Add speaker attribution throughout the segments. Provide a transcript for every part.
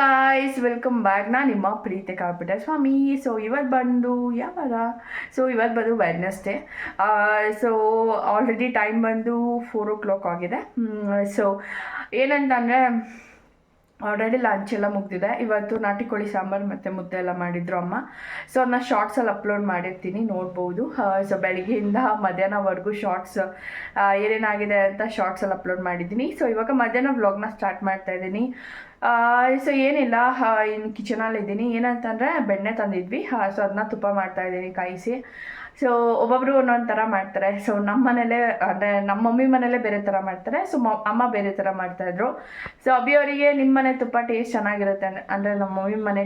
Speaker 1: Guys welcome back. ನಾನು ನಿಮ್ಮ ಪ್ರೀತಿ ಕಾಪಿಟ ಸ್ವಾಮಿ. So ಇವತ್ತು ಬಂದು ಯಾವಾಗ ಇವತ್ತು ಬಂದು ವೆಡ್ನೆಸ್ಡೇ. ಸೊ ಆಲ್ರೆಡಿ ಟೈಮ್ ಬಂದು 4 o'clock ಆಗಿದೆ. ಸೊ ಏನಂತಂದರೆ ಆಲ್ರೆಡಿ ಲಂಚ್ ಎಲ್ಲ ಮುಗ್ದಿದೆ. ಇವತ್ತು ನಾಟಿ ಕೋಳಿ ಸಾಂಬಾರು ಮತ್ತು ಮುದ್ದೆ ಎಲ್ಲ ಮಾಡಿದ್ರು ಅಮ್ಮ. ಸೊ ಅದನ್ನ ಶಾರ್ಟ್ಸಲ್ಲಿ ಅಪ್ಲೋಡ್ ಮಾಡಿರ್ತೀನಿ, ನೋಡ್ಬೋದು. ಸೊ ಬೆಳಗ್ಗೆಯಿಂದ ಮಧ್ಯಾಹ್ನವರೆಗೂ ಶಾರ್ಟ್ಸ್ ಏನೇನಾಗಿದೆ ಅಂತ ಶಾರ್ಟ್ಸಲ್ಲಿ ಅಪ್ಲೋಡ್ ಮಾಡಿದ್ದೀನಿ. ಸೊ ಇವಾಗ ಮಧ್ಯಾಹ್ನ ವ್ಲಾಗ್ನ ಸ್ಟಾರ್ಟ್ ಮಾಡ್ತಾ ಇದ್ದೀನಿ. ಸೊ ಏನಿಲ್ಲ, ಇನ್ನು ಕಿಚನಲ್ಲಿದ್ದೀನಿ. ಏನಂತಂದರೆ ಬೆಣ್ಣೆ ತಂದಿದ್ವಿ, ಸೊ ಅದನ್ನ ತುಪ್ಪ ಮಾಡ್ತಾಯಿದ್ದೀನಿ ಕಾಯಿಸಿ. ಸೊ ಒಬ್ಬೊಬ್ರು ಒಂದೊಂದು ಥರ ಮಾಡ್ತಾರೆ. ಸೊ ನಮ್ಮ ಮನೇಲೇ ಅಂದರೆ ನಮ್ಮ ಮಮ್ಮಿ ಮನೇಲೇ ಬೇರೆ ಥರ ಮಾಡ್ತಾರೆ. ಸೊ ಅಮ್ಮ ಬೇರೆ ಥರ ಮಾಡ್ತಾಯಿದ್ರು. ಸೊ ಅಭಿಯವರಿಗೆ ನಿಮ್ಮ ಮನೆ ತುಪ್ಪ ಟೇಸ್ಟ್ ಚೆನ್ನಾಗಿರುತ್ತೆ ಅಂದರೆ ನಮ್ಮ ಮಮ್ಮಿ ಮನೆ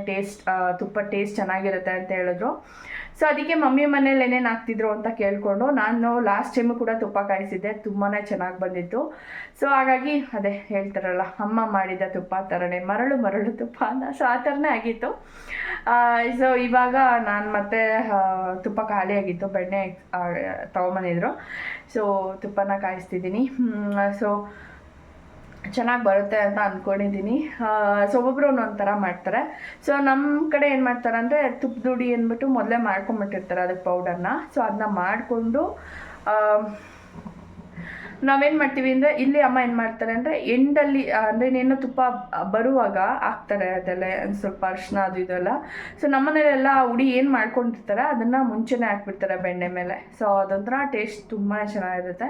Speaker 1: ತುಪ್ಪ ಟೇಸ್ಟ್ ಚೆನ್ನಾಗಿರುತ್ತೆ ಅಂತ ಹೇಳಿದ್ರು. ಸೊ ಅದಕ್ಕೆ ಮಮ್ಮಿ ಮನೇಲಿ ಏನೇನು ಹಾಕ್ತಿದ್ರು ಅಂತ ಕೇಳಿಕೊಂಡು ನಾನು ಲಾಸ್ಟ್ ಟೈಮು ಕೂಡ ತುಪ್ಪ ಕಾಯಿಸಿದ್ದೆ, ತುಂಬಾ ಚೆನ್ನಾಗಿ ಬಂದಿತ್ತು. ಸೊ ಹಾಗಾಗಿ ಅದೇ ಹೇಳ್ತಾರಲ್ಲ, ಅಮ್ಮ ಮಾಡಿದ ತುಪ್ಪ ಥರನೇ ಮರಳು ತುಪ್ಪ ಅಂತ. ಸೊ ಆ ಥರನೇ ಆಗಿತ್ತು. ಸೊ ಇವಾಗ ನಾನು ಮತ್ತೆ ತುಪ್ಪ ಖಾಲಿ ಆಗಿತ್ತು, ಬೆಣ್ಣೆ ತೊಗೊಂಬಂದಿದ್ರು. ಸೊ ತುಪ್ಪನ ಕಾಯಿಸ್ತಿದ್ದೀನಿ. ಸೊ ಚೆನ್ನಾಗಿ ಬರುತ್ತೆ ಅಂತ ಅಂದ್ಕೊಂಡಿದ್ದೀನಿ. ಸೊ ಒಬ್ಬೊಬ್ರು ಒಂದೊಂದು ಥರ ಮಾಡ್ತಾರೆ. ಸೊ ನಮ್ಮ ಕಡೆ ಏನು ಮಾಡ್ತಾರೆ ಅಂದರೆ ತುಪ್ಪದುಡಿ ಅಂದ್ಬಿಟ್ಟು ಮೊದಲೇ ಮಾಡ್ಕೊಂಬಿಟ್ಟಿರ್ತಾರೆ ಅದಕ್ಕೆ ಪೌಡರ್ನ. ಸೊ ಅದನ್ನ ಮಾಡಿಕೊಂಡು ನಾವೇನು ಮಾಡ್ತೀವಿ ಅಂದರೆ, ಇಲ್ಲಿ ಅಮ್ಮ ಏನು ಮಾಡ್ತಾರೆ ಅಂದರೆ ಎಂಡಲ್ಲಿ ಅಂದರೆ ಇನ್ನೇನು ತುಪ್ಪ ಬರುವಾಗ ಹಾಕ್ತಾರೆ ಅದೆಲ್ಲ ಒಂದು ಸ್ವಲ್ಪ ಅರಿಶಿನ ಅದು ಇದೆಲ್ಲ. ಸೊ ನಮ್ಮನೇಲೆಲ್ಲ ಹುಡಿ ಏನು ಮಾಡ್ಕೊಂಡಿರ್ತಾರೆ ಅದನ್ನು ಮುಂಚೆನೇ ಹಾಕ್ಬಿಡ್ತಾರೆ ಬೆಣ್ಣೆ ಮೇಲೆ. ಸೊ ಅದೊಂಥರ ಟೇಸ್ಟ್ ತುಂಬಾ ಚೆನ್ನಾಗಿರುತ್ತೆ.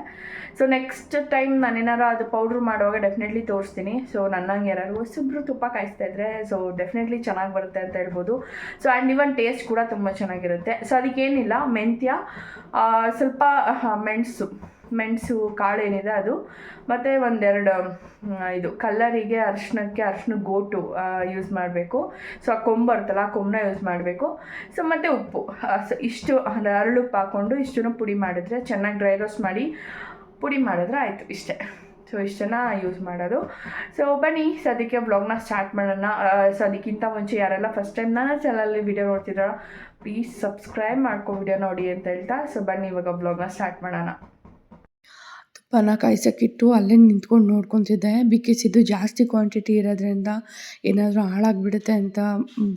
Speaker 1: ಸೊ ನೆಕ್ಸ್ಟ್ ಟೈಮ್ ನಾನೇನಾರು ಅದು ಪೌಡ್ರ್ ಮಾಡುವಾಗ ಡೆಫಿನೆಟ್ಲಿ ತೋರಿಸ್ತೀನಿ. ಸೊ ನನ್ನಂಗೆ ಯಾರು ಹೊಸಬ್ರು ತುಪ್ಪ ಕಾಯಿಸ್ತಾ ಇದ್ರೆ ಸೊ ಡೆಫಿನೆಟ್ಲಿ ಚೆನ್ನಾಗಿ ಬರುತ್ತೆ ಅಂತ ಹೇಳ್ಬೋದು. ಸೊ ಆ್ಯಂಡ್ ಇವನ್ ಟೇಸ್ಟ್ ಕೂಡ ತುಂಬ ಚೆನ್ನಾಗಿರುತ್ತೆ. ಸೊ ಅದಕ್ಕೇನಿಲ್ಲ, ಮೆಂತ್ಯ, ಸ್ವಲ್ಪ ಮೆಣಸು ಕಾಳು ಏನಿದೆ ಅದು, ಮತ್ತು ಒಂದೆರಡು ಇದು ಕಲ್ಲರಿಗೆ ಅರಿಶಿನ ಗೋಟು ಯೂಸ್ ಮಾಡಬೇಕು. ಸೊ ಆ ಕೊಂಬು ಬರುತ್ತಲ್ಲ, ಆ ಕೊಂಬನ್ನ ಯೂಸ್ ಮಾಡಬೇಕು. ಸೊ ಮತ್ತು ಉಪ್ಪು, ಸೊ ಇಷ್ಟು ಅರಳುಪ್ಪು ಹಾಕ್ಕೊಂಡು ಇಷ್ಟನ್ನು ಪುಡಿ ಮಾಡಿದ್ರೆ, ಚೆನ್ನಾಗಿ ಡ್ರೈ ರೋಸ್ಟ್ ಮಾಡಿ ಪುಡಿ ಮಾಡಿದ್ರೆ ಆಯಿತು, ಇಷ್ಟೇ. ಸೊ ಇಷ್ಟನ್ನು ಯೂಸ್ ಮಾಡೋದು. ಸೊ ಬನ್ನಿ ಸದ್ಯಕ್ಕೆ ವ್ಲಾಗ್ನ ಸ್ಟಾರ್ಟ್ ಮಾಡೋಣ. ಸೊ ಅದಕ್ಕಿಂತ ಮುಂಚೆ ಯಾರೆಲ್ಲ ಫಸ್ಟ್ ಟೈಮ್ ನನ್ನ ಚಾನಲಲ್ಲಿ ವಿಡಿಯೋ ನೋಡ್ತಿದ್ದಾರೋ ಪ್ಲೀಸ್ ಸಬ್ಸ್ಕ್ರೈಬ್ ಮಾಡ್ಕೊ ವಿಡಿಯೋ ನೋಡಿ ಅಂತ ಹೇಳ್ತಾ. ಸೊ ಬನ್ನಿ ಇವಾಗ ವ್ಲಾಗ್ನ ಸ್ಟಾರ್ಟ್ ಮಾಡೋಣ.
Speaker 2: ತುಪ್ಪನ ಕಾಯ್ಸೋಕ್ಕಿಟ್ಟು ಅಲ್ಲೇ ನಿಂತ್ಕೊಂಡು ನೋಡ್ಕೊತಿದ್ದೆ. ಬಿಕಾಸ್ ಇದು ಜಾಸ್ತಿ ಕ್ವಾಂಟಿಟಿ ಇರೋದ್ರಿಂದ ಏನಾದರೂ ಹಾಳಾಗಿಬಿಡುತ್ತೆ ಅಂತ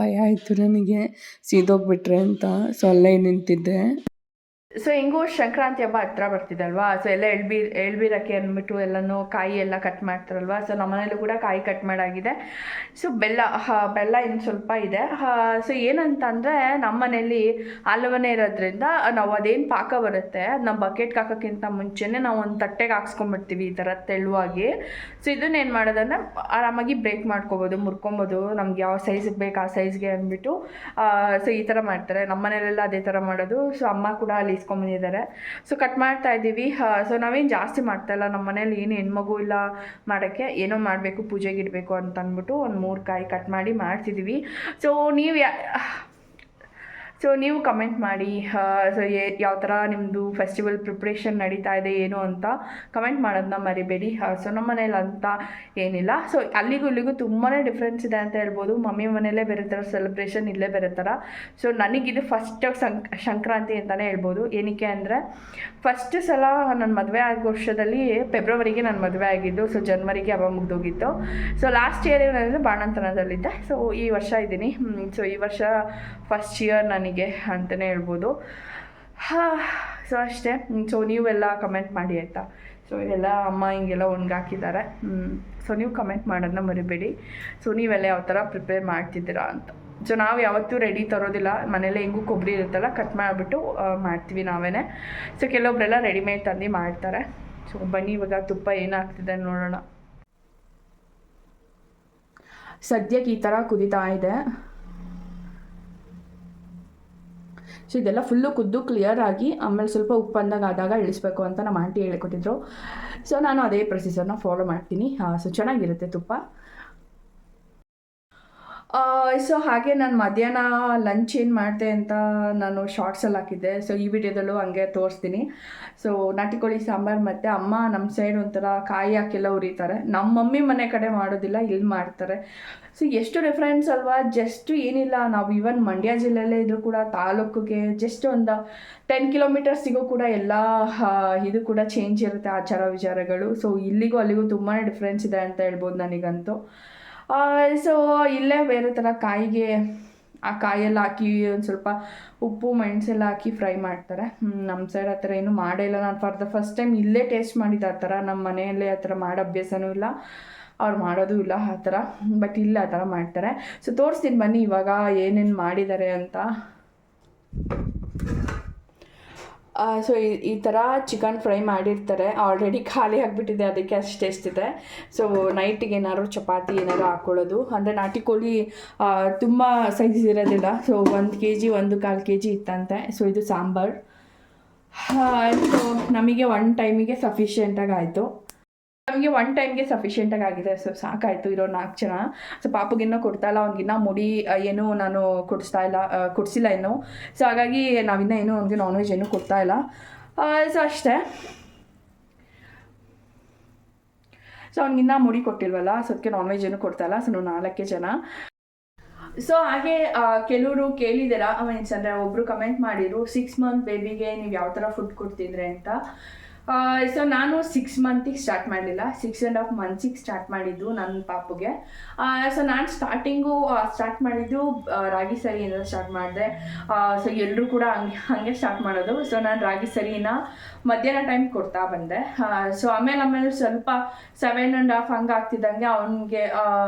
Speaker 2: ಭಯ ಆಯಿತು ನನಗೆ, ಸೀದೋಗ್ಬಿಟ್ರೆ ಅಂತ. ಸೊ ಅಲ್ಲೇ ನಿಂತಿದ್ದೆ.
Speaker 1: ಸೊ ಹೆಂಗೂ ಸಂಕ್ರಾಂತಿ ಹಬ್ಬ ಹತ್ರ ಬರ್ತಿದಲ್ವಾ. ಸೊ ಎಲ್ಲ ಎಳ್ಬೀರಕ್ಕೆ ಅಂದ್ಬಿಟ್ಟು ಎಲ್ಲನೂ ಕಾಯಿ ಎಲ್ಲ ಕಟ್ ಮಾಡ್ತಾರಲ್ವ. ಸೊ ನಮ್ಮನೇಲೂ ಕೂಡ ಕಾಯಿ ಕಟ್ ಮಾಡಾಗಿದೆ. ಸೊ ಬೆಲ್ಲ ಇನ್ನು ಸ್ವಲ್ಪ ಇದೆ. ಸೊ ಏನಂತಂದರೆ ನಮ್ಮ ಮನೇಲಿ ಹಲವನೇ ಇರೋದ್ರಿಂದ ನಾವು ಅದೇನು ಪಾಕ ಬರುತ್ತೆ ಅದನ್ನ ಬಕೆಟ್ಗೆ ಹಾಕೋಕ್ಕಿಂತ ಮುಂಚೆನೇ ನಾವು ಒಂದು ತಟ್ಟೆಗೆ ಹಾಕ್ಸ್ಕೊಂಬಿಡ್ತೀವಿ ಈ ಥರ ತೆಳುವಾಗಿ. ಸೊ ಇದನ್ನೇನು ಮಾಡೋದಂದರೆ ಆರಾಮಾಗಿ ಬ್ರೇಕ್ ಮಾಡ್ಕೊಬೋದು, ಮುರ್ಕೊಬೋದು, ನಮ್ಗೆ ಯಾವ ಸೈಜಿಗೆ ಬೇಕು ಆ ಸೈಜ್ಗೆ ಅಂದ್ಬಿಟ್ಟು. ಸೊ ಈ ಥರ ಮಾಡ್ತಾರೆ ನಮ್ಮ ಮನೇಲೆಲ್ಲ, ಅದೇ ಥರ ಮಾಡೋದು. ಸೊ ಅಮ್ಮ ಕೂಡ ಅಲ್ಲಿ ಇಸ್ಕೊಂಬಂದಿದ್ದಾರೆ. ಸೊ ಕಟ್ ಮಾಡ್ತಾ ಇದ್ದೀವಿ. ಸೊ ನಾವೇನು ಜಾಸ್ತಿ ಮಾಡ್ತಾಯಿಲ್ಲ, ನಮ್ಮ ಮನೇಲಿ ಏನು ಹೆಣ್ಮಗು ಇಲ್ಲ ಮಾಡೋಕ್ಕೆ, ಏನೋ ಮಾಡಬೇಕು ಪೂಜೆಗೆ ಇಡಬೇಕು ಅಂತ ಅಂದ್ಬಿಟ್ಟು ಒಂದು 3 ಕಾಯಿ ಕಟ್ ಮಾಡಿ ಮಾಡ್ತಿದ್ದೀವಿ. ಸೊ ನೀವು ಕಮೆಂಟ್ ಮಾಡಿ. ಸೊ ಯಾವ ಥರ ನಿಮ್ಮದು ಫೆಸ್ಟಿವಲ್ ಪ್ರಿಪ್ರೇಷನ್ ನಡೀತಾ ಇದೆ ಏನು ಅಂತ ಕಮೆಂಟ್ ಮಾಡೋದನ್ನ ಮರಿಬೇಡಿ. ಸೊ ನಮ್ಮ ಮನೇಲಿ ಅಂತ ಏನಿಲ್ಲ. ಸೊ ಅಲ್ಲಿಗೂ ಇಲ್ಲಿಗೂ ತುಂಬಾ ಡಿಫ್ರೆನ್ಸ್ ಇದೆ ಅಂತ ಹೇಳ್ಬೋದು. ಮಮ್ಮಿ ಮನೆಯಲ್ಲೇ ಬೇರೆ ಥರ ಸೆಲೆಬ್ರೇಷನ್, ಇಲ್ಲೇ ಬೇರೆ ಥರ. ಸೊ ನನಗಿದು ಫಸ್ಟ್ ಸಂಕ್ರಾಂತಿ ಅಂತಲೇ ಹೇಳ್ಬೋದು. ಏನಕ್ಕೆ ಅಂದರೆ ಫಸ್ಟ್ ಸಲ ನನ್ನ ಮದುವೆ ಆಗೋ ವರ್ಷದಲ್ಲಿ ಫೆಬ್ರವರಿಗೆ ನನ್ನ ಮದುವೆ ಆಗಿದ್ದು. ಸೊ ಜನವರಿಗೆ ಹಬ್ಬ ಮುಗ್ದೋಗಿತ್ತು. ಸೊ ಲಾಸ್ಟ್ ಇಯರ್ ಏನಾದರೆ ಬಾಣಂತನದಲ್ಲಿದ್ದೆ. ಸೊ ಈ ವರ್ಷ ಇದ್ದೀನಿ. ಸೊ ಈ ವರ್ಷ ಫಸ್ಟ್ ಇಯರ್ ನನಗೆ ಅಂತಲೇ ಹೇಳ್ಬೋದು. ಸೊ ಅಷ್ಟೇ. ಸೊ ನೀವೆಲ್ಲ ಕಮೆಂಟ್ ಮಾಡಿ ಆಯಿತಾ. ಸೊ ಇದೆಲ್ಲ ಅಮ್ಮ ಹಿಂಗೆಲ್ಲ ಒಣಗಾಕಿದ್ದಾರೆ. ಸೊ ನೀವು ಕಮೆಂಟ್ ಮಾಡೋದನ್ನ ಮರಿಬೇಡಿ. ಸೊ ನೀವೆಲ್ಲ ಯಾವ ಥರ ಪ್ರಿಪೇರ್ ಮಾಡ್ತಿದ್ದೀರಾ ಅಂತ. ಸೊ ನಾವು ಯಾವತ್ತೂ ರೆಡಿ ತರೋದಿಲ್ಲ, ಮನೇಲೆ ಹೆಂಗೂ ಕೊಬ್ಬರಿ ಇರುತ್ತಲ್ಲ ಕಟ್ ಮಾಡಿಬಿಟ್ಟು ಮಾಡ್ತೀವಿ ನಾವೇ. ಸೊ ಕೆಲವೊಬ್ಬರೆಲ್ಲ ರೆಡಿಮೇಡ್ ತಂದು ಮಾಡ್ತಾರೆ. ಸೊ ಬನ್ನಿ ಇವಾಗ ತುಪ್ಪ ಏನಾಗ್ತಿದೆ ನೋಡೋಣ. ಸದ್ಯಕ್ಕೆ ಈ ಥರ ಕುದೀತಾ ಇದೆ. ಸೊ ಇದೆಲ್ಲ ಫುಲ್ಲು ಕುದ್ದು ಕ್ಲಿಯರ್ ಆಗಿ ಆಮೇಲೆ ಸ್ವಲ್ಪ ಉಪ್ಪು ಆದಾಗ ಇಳಿಸ್ಬೇಕು ಅಂತ ನಮ್ಮ ಆಂಟಿ ಹೇಳಿಕೊಟ್ಟಿದ್ರು. ಸೊ ನಾನು ಅದೇ ಪ್ರೊಸೀಜರ್ನ ಫಾಲೋ ಮಾಡ್ತೀನಿ. ಸೊ ಚೆನ್ನಾಗಿರುತ್ತೆ ತುಪ್ಪ. ಸೊ ಹಾಗೆ ನಾನು ಮಧ್ಯಾಹ್ನ ಲಂಚ್ ಏನು ಮಾಡಿದೆ ಅಂತ ನಾನು ಶಾರ್ಟ್ಸಲ್ಲಿ ಹಾಕಿದ್ದೆ. ಸೊ ಈ ವಿಡಿಯೋದಲ್ಲೂ ಹಂಗೆ ತೋರಿಸ್ತೀನಿ. ಸೊ ನಾಟಿ ಕೋಳಿ ಸಾಂಬಾರು ಮತ್ತು ಅಮ್ಮ ನಮ್ಮ ಸೈಡ್ ಒಂಥರ ಕಾಯಿ ಹಾಕೆಲ್ಲ ಉರಿತಾರೆ. ನಮ್ಮ ಮಮ್ಮಿ ಮನೆ ಕಡೆ ಮಾಡೋದಿಲ್ಲ, ಇಲ್ಲಿ ಮಾಡ್ತಾರೆ. ಸೊ ಎಷ್ಟು ಡಿಫ್ರೆನ್ಸ್ ಅಲ್ವಾ. ಜಸ್ಟ್ ಏನಿಲ್ಲ, ನಾವು ಈವನ್ ಮಂಡ್ಯ ಜಿಲ್ಲೆಯಲ್ಲೇ ಇದ್ರೂ ಕೂಡ ತಾಲೂಕಿಗೆ ಜಸ್ಟ್ ಒಂದು 10 ಕಿಲೋಮೀಟರ್ಸಿಗೂ ಕೂಡ ಎಲ್ಲ ಇದು ಕೂಡ ಚೇಂಜ್ ಇರುತ್ತೆ ಆಚಾರ ವಿಚಾರಗಳು. ಸೊ ಇಲ್ಲಿಗೂ ಅಲ್ಲಿಗೂ ತುಂಬಾ ಡಿಫ್ರೆನ್ಸ್ ಇದೆ ಅಂತ ಹೇಳ್ಬೋದು ನನಗಂತೂ. ಸೊ ಇಲ್ಲೇ ಬೇರೆ ಥರ ಕಾಯಿಗೆ ಆ ಕಾಯೆಲ್ಲ ಹಾಕಿ ಒಂದು ಸ್ವಲ್ಪ ಉಪ್ಪು ಮೆಣಸೆಲ್ಲ ಹಾಕಿ ಫ್ರೈ ಮಾಡ್ತಾರೆ. ನಮ್ಮ ಸೈಡ್ ಆ ಥರ ಏನೂ ಮಾಡೇ ಇಲ್ಲ. ನಾನು ಫಾರ್ ದ ಫಸ್ಟ್ ಟೈಮ್ ಇಲ್ಲೇ ಟೇಸ್ಟ್ ಮಾಡಿದ್ದು ಆ ಥರ. ನಮ್ಮ ಮನೆಯಲ್ಲೇ ಆ ಥರ ಮಾಡೋ ಅಭ್ಯಾಸನೂ ಇಲ್ಲ, ಅವ್ರು ಮಾಡೋದು ಇಲ್ಲ ಆ ಥರ. ಬಟ್ ಇಲ್ಲ ಆ ಥರ ಮಾಡ್ತಾರೆ. ಸೊ ತೋರಿಸ್ತೀನಿ ಬನ್ನಿ ಇವಾಗ ಏನೇನು ಮಾಡಿದ್ದಾರೆ ಅಂತ. ಸೊ ಈ ಥರ ಚಿಕನ್ ಫ್ರೈ ಮಾಡಿರ್ತಾರೆ. ಆಲ್ರೆಡಿ ಖಾಲಿ ಆಗಿಬಿಟ್ಟಿದೆ, ಅದಕ್ಕೆ ಅಷ್ಟು ಎಷ್ಟಿದೆ. ಸೊ ನೈಟಿಗೆ ಏನಾದ್ರು ಚಪಾತಿ ಏನಾದ್ರು ಹಾಕ್ಕೊಳ್ಳೋದು. ಅಂದರೆ ನಾಟಿ ಕೋಳಿ ತುಂಬ ಸೈಜ್ ಇರೋದಿಲ್ಲ. ಸೊ 1 kg 1/4 kg ಇತ್ತಂತೆ. ಸೊ ಇದು ಸಾಂಬಾರು. ಸೊ ನಮಗೆ 1 ಟೈಮಿಗೆ ಸಫಿಷಿಯೆಂಟಾಗಿ ಆಯಿತು. ನಮಗೆ 1 ಟೈಮ್ಗೆ ಸಫಿಷಿಯೆಂಟಾಗಿ ಆಗಿದೆ. ಸೊ ಸಾಕಾಯಿತು ಇರೋ 4 ಜನ. ಸೊ ಪಾಪಗಿನ್ನೂ ಕೊಡ್ತಾಯಿಲ್ಲ, ಅವ್ನಿಗಿನ್ನ ಮುಡಿ ಏನೂ ನಾನು ಕೊಡಿಸಿಲ್ಲ ಇನ್ನೂ. ಸೊ ಹಾಗಾಗಿ ನಾವಿನ್ನೂ ಏನೂ ಅವ್ನಿಗೆ ನಾನ್ ವೆಜ್ ಏನೂ ಕೊಡ್ತಾಯಿಲ್ಲ. ಸೊ ಅಷ್ಟೇ. ಸೊ ಅವ್ನಿಗಿನ್ನ ಮುಡಿ ಕೊಟ್ಟಿಲ್ವಲ್ಲ, ಸೊ ಅದಕ್ಕೆ ನಾನ್ ವೆಜ್ ಏನೂ ಕೊಡ್ತಾಯಿಲ್ಲ. ಸೊ ನಾವು 4 ಜನ. ಸೊ ಹಾಗೆ ಕೆಲವರು ಕೇಳಿದ್ದೀರಾ, ಮೀನ್ಸ್ ಅಂದರೆ ಒಬ್ಬರು ಕಮೆಂಟ್ ಮಾಡಿದರು 6 ಮಂತ್ ಬೇಬಿಗೆ ನೀವು ಯಾವ ಥರ ಫುಡ್ ಕೊಡ್ತಿದ್ರೆ ಅಂತ. ಸೊ ನಾನು 6 ಮಂತಿಗೆ ಸ್ಟಾರ್ಟ್ ಮಾಡಲಿಲ್ಲ, 6.5 ಮಂತ್ಸಿಗೆ ಸ್ಟಾರ್ಟ್ ಮಾಡಿದ್ದು ನನ್ನ ಪಾಪುಗೆ. ಸೊ ನಾನು ಸ್ಟಾರ್ಟ್ ಮಾಡಿದ್ದು ರಾಗಿ ಸರಿಯಿಂದ ಸ್ಟಾರ್ಟ್ ಮಾಡಿದೆ. ಸೊ ಎಲ್ಲರೂ ಕೂಡ ಹಾಗೆ ಸ್ಟಾರ್ಟ್ ಮಾಡೋದು. ಸೊ ನಾನು ರಾಗಿ ಸರಿನ ಮಧ್ಯಾಹ್ನ ಟೈಮ್ ಕೊಡ್ತಾ ಬಂದೆ. ಸೊ ಆಮೇಲೆ ಸ್ವಲ್ಪ 7.5 ಹಂಗೆ ಆಗ್ತಿದ್ದಂಗೆ ಅವನಿಗೆ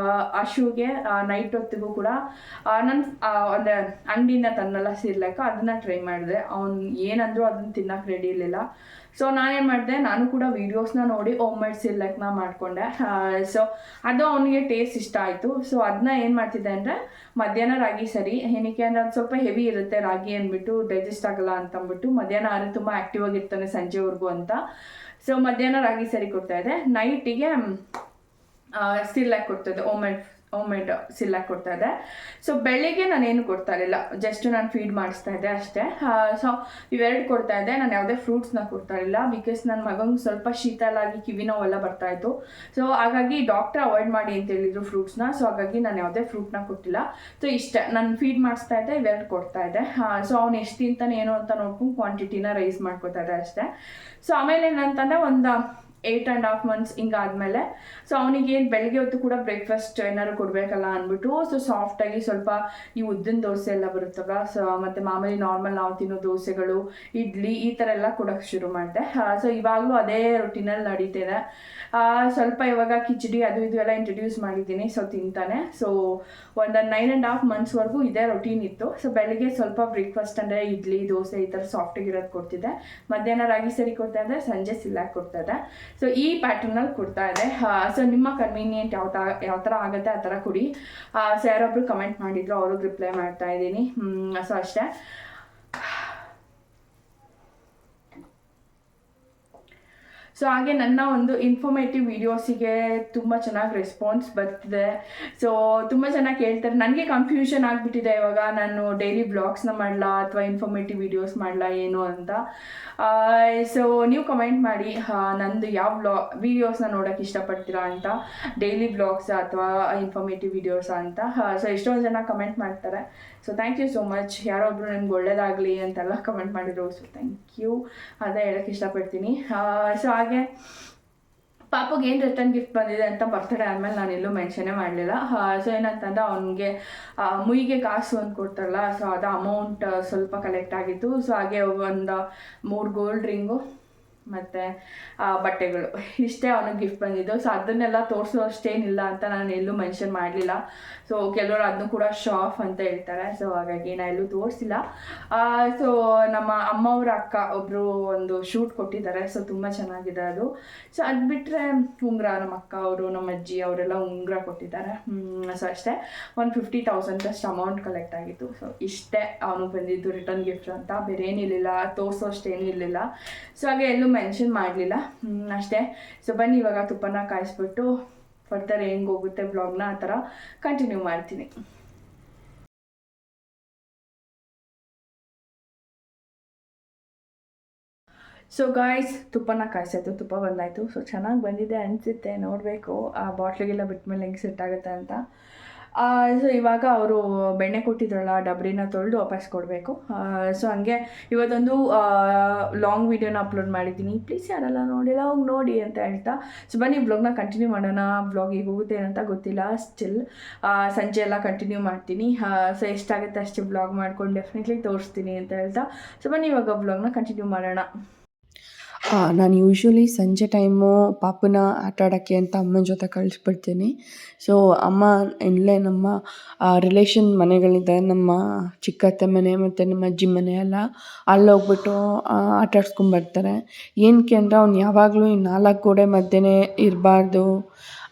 Speaker 1: ಅಶುಗೆ ನೈಟ್ ಹೊತ್ತಿಗೂ ಕೂಡ ನಾನು ಅಂದರೆ ಅಂಗಡಿಯಿಂದ ತನ್ನೆಲ್ಲ ಸಿರ್ಲಾಕ ಅದನ್ನು ಟ್ರೈ ಮಾಡಿದೆ. ಅವ್ನು ಏನಂದ್ರು ಅದನ್ನು ತಿನ್ನೋಕೆ ರೆಡಿ ಇರಲಿಲ್ಲ. ಸೊ ನಾನೇನು ಮಾಡಿದೆ, ನಾನು ಕೂಡ ವೀಡಿಯೋಸ್ನ ನೋಡಿ ಹೋಮ್ ಮೇಡ್ ಸಿರ್ಲಾಕ್ನ ಮಾಡಿಕೊಂಡೆ. ಸೊ ಅದು ಅವನಿಗೆ ಟೇಸ್ಟ್ ಇಷ್ಟ ಆಯಿತು. ಸೊ ಅದನ್ನ ಏನು ಮಾಡ್ತಿದ್ದೆ ಅಂದರೆ ಮಧ್ಯಾಹ್ನ ರಾಗಿ ಸರಿ, ಏನಕ್ಕೆ ಅಂದರೆ ಅದು ಸ್ವಲ್ಪ ಹೆವಿ ಇರುತ್ತೆ ರಾಗಿ ಅಂದ್ಬಿಟ್ಟು, ಡೈಜೆಸ್ಟ್ ಆಗಲ್ಲ ಅಂತಂದ್ಬಿಟ್ಟು ಮಧ್ಯಾಹ್ನ ಆದರೆ ತುಂಬ ಆ್ಯಕ್ಟಿವ್ ಆಗಿರ್ತಾನೆ ಸಂಜೆವರೆಗೂ ಅಂತ. ಸೊ ಮಧ್ಯಾಹ್ನ ರಾಗಿ ಸರಿ ಕೊಡ್ತಾಯಿದ್ದೆ. ನೈಟಿಗೆ ಸಿರ್ಲಾಕ್ ಕೊಡ್ತಾಯಿದ್ದೆ, ಹೋಮ್ ಮೇಡ್ ಸಿರ್ಲಾಕ್ ಕೊಡ್ತಾಯಿದ್ದೆ. ಸೊ ಬೆಳಿಗ್ಗೆ ನಾನೇನು ಕೊಡ್ತಾ ಇರಲಿಲ್ಲ, ಜಸ್ಟ್ ನಾನು ಫೀಡ್ ಮಾಡಿಸ್ತಾ ಇದ್ದೆ ಅಷ್ಟೇ. ಸೊ ಇವೆರಡು ಕೊಡ್ತಾಯಿದ್ದೆ. ನಾನು ಯಾವುದೇ ಫ್ರೂಟ್ಸ್ನ ಕೊಡ್ತಾ ಇರಲಿಲ್ಲ, ಬಿಕಾಸ್ ನನ್ನ ಮಗಂಗೆ ಸ್ವಲ್ಪ ಶೀತಲಾಗಿ ಕಿವಿ ನೋವೆಲ್ಲ ಬರ್ತಾಯಿತ್ತು. ಸೊ ಹಾಗಾಗಿ ಡಾಕ್ಟ್ರ್ ಅವಾಯ್ಡ್ ಮಾಡಿ ಅಂತ ಹೇಳಿದರು ಫ್ರೂಟ್ಸ್ನ. ಸೊ ಹಾಗಾಗಿ ನಾನು ಯಾವುದೇ ಫ್ರೂಟ್ನ ಕೊಟ್ಟಿಲ್ಲ. ಸೊ ಇಷ್ಟೇ, ನಾನು ಫೀಡ್ ಮಾಡಿಸ್ತಾ ಇದ್ದೆ, ಇವೆರಡು ಕೊಡ್ತಾಯಿದ್ದೆ. ಸೊ ಅವ್ನು ಎಷ್ಟು ತಿಂತಾನೆ ಏನು ಅಂತ ನೋಡ್ಕೊಂಡು ಕ್ವಾಂಟಿಟಿನ ರೈಸ್ ಮಾಡ್ಕೊತಾ ಇದ್ದೆ ಅಷ್ಟೇ. ಸೊ ಆಮೇಲೆ ಏನಂತಂದರೆ ಒಂದು 8.5 ಮಂತ್ಸ್ ಹಿಂಗಾದ್ಮೇಲೆ ಸೊ ಅವನಿಗೇನು ಬೆಳಗ್ಗೆ ಹೊತ್ತು ಕೂಡ ಬ್ರೇಕ್ಫಾಸ್ಟ್ ಏನಾದ್ರು ಕೊಡಬೇಕಲ್ಲ ಅಂದ್ಬಿಟ್ಟು, ಸೊ ಸಾಫ್ಟಾಗಿ ಸ್ವಲ್ಪ ಈ ಉದ್ದಿನ ದೋಸೆ ಎಲ್ಲ ಬರುತ್ತಲ್ಲ, ಸೊ ಮತ್ತು ಮಾಮೂಲಿ ನಾರ್ಮಲ್ ನಾವು ತಿನ್ನೋ ದೋಸೆಗಳು, ಇಡ್ಲಿ ಈ ಥರ ಎಲ್ಲ ಕೊಡೋಕ್ಕೆ ಶುರು ಮಾಡಿದೆ. ಸೊ ಇವಾಗಲೂ ಅದೇ ರೊಟೀನಲ್ಲಿ ನಡೀತಿದೆ. ಸ್ವಲ್ಪ ಇವಾಗ ಕಿಚಡಿ ಅದು ಇದು ಎಲ್ಲ ಇಂಟ್ರಡ್ಯೂಸ್ ಮಾಡಿದ್ದೀನಿ. ಸೊ ತಿಂತಾನೆ. ಸೊ ಒಂದು 9.5 ಮಂತ್ಸ್ವರೆಗೂ ಇದೇ ರೊಟೀನ್ ಇತ್ತು. ಸೊ ಬೆಳಗ್ಗೆ ಸ್ವಲ್ಪ ಬ್ರೇಕ್ಫಾಸ್ಟ್ ಅಂದರೆ ಇಡ್ಲಿ ದೋಸೆ ಈ ಥರ ಸಾಫ್ಟಾಗಿರೋದು ಕೊಡ್ತಿದ್ದೆ. ಮಧ್ಯಾಹ್ನ ರಾಗಿ ಸರಿ ಕೊಡ್ತಾ ಇದ್ದೆ, ಸಂಜೆ ಸಿರ್ಲಾಕ್ ಕೊಡ್ತಾ ಇದ್ದೆ. ಸೊ ಈ ಪ್ಯಾಟರ್ನಲ್ಲಿ ಕೊಡ್ತಾ ಇದೆ. ಸೊ ನಿಮ್ಮ ಕನ್ವೀನಿಯೆಂಟ್ ಯಾವ ಥರ ಆಗುತ್ತೆ ಆ ಥರ ಕೊಡಿ. ಸೊ ಯಾರೊಬ್ರು ಕಮೆಂಟ್ ಮಾಡಿದ್ರು, ಅವ್ರಿಗೆ ರಿಪ್ಲೈ ಮಾಡ್ತಾ ಇದ್ದೀನಿ. ಸೊ ಅಷ್ಟೇ. ಸೊ ಹಾಗೆ ನನ್ನ ಒಂದು ಇನ್ಫಾರ್ಮೇಟಿವ್ ವೀಡಿಯೋಸಿಗೆ ತುಂಬ ಚೆನ್ನಾಗಿ ರೆಸ್ಪಾನ್ಸ್ ಬರ್ತಿದೆ. ಸೊ ತುಂಬ ಚೆನ್ನಾಗಿ ಕೇಳ್ತಾರೆ. ನನಗೆ ಕನ್ಫ್ಯೂಷನ್ ಆಗಿಬಿಟ್ಟಿದೆ ಇವಾಗ, ನಾನು ಡೈಲಿ ಬ್ಲಾಗ್ಸ್ನ ಮಾಡಲಾ ಅಥವಾ ಇನ್ಫಾರ್ಮೇಟಿವ್ ವೀಡಿಯೋಸ್ ಮಾಡಲಾ ಏನು ಅಂತ. ಸೊ ನೀವು ಕಮೆಂಟ್ ಮಾಡಿ ನಂದು ಯಾವ ವೀಡಿಯೋಸ್ನ ನೋಡೋಕ್ಕೆ ಇಷ್ಟಪಡ್ತೀರಾ ಅಂತ, ಡೈಲಿ ಬ್ಲಾಗ್ಸ್ ಅಥವಾ ಇನ್ಫಾರ್ಮೇಟಿವ್ ವೀಡಿಯೋಸ್ ಅಂತ. ಸೊ ಎಷ್ಟೊಂದು ಜನ ಕಮೆಂಟ್ ಮಾಡ್ತಾರೆ. So thank you so much. ಯಾರೊಬ್ಬರು ನಿಮ್ಗೆ ಒಳ್ಳೇದಾಗಲಿ ಅಂತೆಲ್ಲ ಕಮೆಂಟ್ ಮಾಡಿದ್ರು. ಸೊ ಥ್ಯಾಂಕ್ ಯು, ಅದೇ ಹೇಳೋಕ್ಕೆ ಇಷ್ಟಪಡ್ತೀನಿ. ಸೊ ಹಾಗೆ ಪಾಪಗೆ ಏನು ರಿಟರ್ನ್ ಗಿಫ್ಟ್ ಬಂದಿದೆ ಅಂತ ಬರ್ತಡೇ ಆದಮೇಲೆ ನಾನು ಎಲ್ಲೂ ಮೆನ್ಷನ್ನೇ ಮಾಡಲಿಲ್ಲ. ಸೊ ಏನಂತಂದ್ರೆ ಅವನಿಗೆ ಮುಯಿಗೆ ಕಾಸು ಅಂತ ಕೊಡ್ತಾರಲ್ಲ, ಸೊ ಅದು ಅಮೌಂಟ್ ಸ್ವಲ್ಪ ಕಲೆಕ್ಟ್ ಆಗಿತ್ತು. ಸೊ ಹಾಗೆ ಒಂದು 3 ಗೋಲ್ಡ್ ರಿಂಗು ಮತ್ತು ಬಟ್ಟೆಗಳು ಇಷ್ಟೇ ಅವನಿಗೆ ಗಿಫ್ಟ್ ಬಂದಿದ್ದು. ಸೊ ಅದನ್ನೆಲ್ಲ ತೋರಿಸೋ ಅಷ್ಟೇನಿಲ್ಲ ಅಂತ ನಾನು ಎಲ್ಲೂ ಮೆನ್ಷನ್ ಮಾಡಲಿಲ್ಲ. ಸೊ ಕೆಲವರು ಅದನ್ನು ಕೂಡ ಶೋ ಆಫ್ ಅಂತ ಹೇಳ್ತಾರೆ. ಸೊ ಹಾಗಾಗಿ ನಾನು ಎಲ್ಲೂ ತೋರಿಸಿಲ್ಲ. ಸೊ ನಮ್ಮ ಅಮ್ಮವ್ರ ಅಕ್ಕ ಒಬ್ಬರು ಒಂದು ಶೂಟ್ ಕೊಟ್ಟಿದ್ದಾರೆ. ಸೊ ತುಂಬ ಚೆನ್ನಾಗಿದೆ ಅದು. ಸೊ ಅದು ಬಿಟ್ಟರೆ ಉಂಗುರ, ನಮ್ಮ ಅಕ್ಕ ಅವರು, ನಮ್ಮ ಅಜ್ಜಿ ಅವರೆಲ್ಲ ಉಂಗುರ ಕೊಟ್ಟಿದ್ದಾರೆ. ಸೊ ಅಷ್ಟೇ, ಒಂದು 50,000 ಅಷ್ಟು ಅಮೌಂಟ್ ಕಲೆಕ್ಟ್ ಆಗಿತ್ತು. ಸೊ ಇಷ್ಟೇ ಅವನಿಗೆ ಬಂದಿದ್ದು ರಿಟರ್ನ್ ಗಿಫ್ಟ್ ಅಂತ, ಬೇರೆ ಏನಿರಲಿಲ್ಲ, ತೋರಿಸೋ ಅಷ್ಟೇನಿರಲಿಲ್ಲ. ಸೊ ಹಾಗೆ ಎಲ್ಲೂ ಮೆನ್ಷನ್ ಮಾಡಲಿಲ್ಲ ಅಷ್ಟೇ. ಸೊ ಬನ್ನಿ ಇವಾಗ ತುಪ್ಪನ ಕಾಯಿಸ್ಬಿಟ್ಟು ಫರ್ದರ್ ಹೆಂಗೆ ಹೋಗುತ್ತೆ ಬ್ಲಾಗ್ನ ಆ ಥರ ಕಂಟಿನ್ಯೂ ಮಾಡ್ತೀನಿ. ಸೊ ಗಾಯ್ಸ್, ತುಪ್ಪನ ಕಾಯಿಸಾಯ್ತು, ತುಪ್ಪ ಬಂದಾಯಿತು. ಸೊ ಚೆನ್ನಾಗಿ ಬಂದಿದೆ ಅನಿಸುತ್ತೆ, ನೋಡಬೇಕು ಆ ಬಾಟ್ಲಿಗೆಲ್ಲ ಬಿಟ್ಮೇಲೆ ಹೆಂಗೆ ಸೆಟ್ ಆಗುತ್ತೆ ಅಂತ. ಸೊ ಇವಾಗ ಅವರು ಬೆಣ್ಣೆ ಕೊಟ್ಟಿದ್ರಲ್ಲ ಡಬ್ರಿನ ತೊಳೆದು ವಾಪಸ್ ಕೊಡಬೇಕು. ಸೊ ಹಂಗೆ ಇವತ್ತೊಂದು ಲಾಂಗ್ ವೀಡಿಯೋನ ಅಪ್ಲೋಡ್ ಮಾಡಿದ್ದೀನಿ. ಪ್ಲೀಸ್ ಯಾರೆಲ್ಲ ನೋಡಿಲ್ಲ ಹೋಗಿ ನೋಡಿ ಅಂತ ಹೇಳ್ತಾ, ಸೊ ಬನ್ನಿ ವ್ಲಾಗ್ನ ಕಂಟಿನ್ಯೂ ಮಾಡೋಣ. ವ್ಲಾಗ್ ಈಗ ಹೋಗುತ್ತೆ ಅಂತ ಗೊತ್ತಿಲ್ಲ, ಸ್ಟಿಲ್ ಸಂಜೆ ಎಲ್ಲ ಕಂಟಿನ್ಯೂ ಮಾಡ್ತೀನಿ. ಸೊ ಎಷ್ಟಾಗುತ್ತೆ ಅಷ್ಟು ವ್ಲಾಗ್ ಮಾಡ್ಕೊಂಡು ಡೆಫಿನೆಟ್ಲಿ ತೋರಿಸ್ತೀನಿ ಅಂತ ಹೇಳ್ತಾ, ಸೊ ಬನ್ನಿ ಇವಾಗ ವ್ಲಾಗ್ನ ಕಂಟಿನ್ಯೂ ಮಾಡೋಣ.
Speaker 2: ನಾನು ಯೂಶ್ವಲಿ ಸಂಜೆ ಟೈಮು ಪಾಪುನ ಆಟ ಆಡೋಕ್ಕೆ ಅಂತ ಅಮ್ಮನ ಜೊತೆ ಕಳಿಸ್ಬಿಡ್ತೀನಿ. ಸೊ ಅಮ್ಮ ಇಲ್ಲೇ ನಮ್ಮ ರಿಲೇಷನ್ ಮನೆಗಳಿದೆ, ನಮ್ಮ ಚಿಕ್ಕತ್ತೆ ಮನೆ ಮತ್ತು ನಮ್ಮ ಅಜ್ಜಿ ಮನೆ ಎಲ್ಲ, ಅಲ್ಲೋಗ್ಬಿಟ್ಟು ಆಟ ಆಡ್ಸ್ಕೊಂಬರ್ತಾರೆ. ಏನಕ್ಕೆ ಅಂದರೆ ಅವ್ನು ಯಾವಾಗಲೂ ಈ 4 ಗೋಡೆ ಮಧ್ಯೆ ಇರಬಾರ್ದು,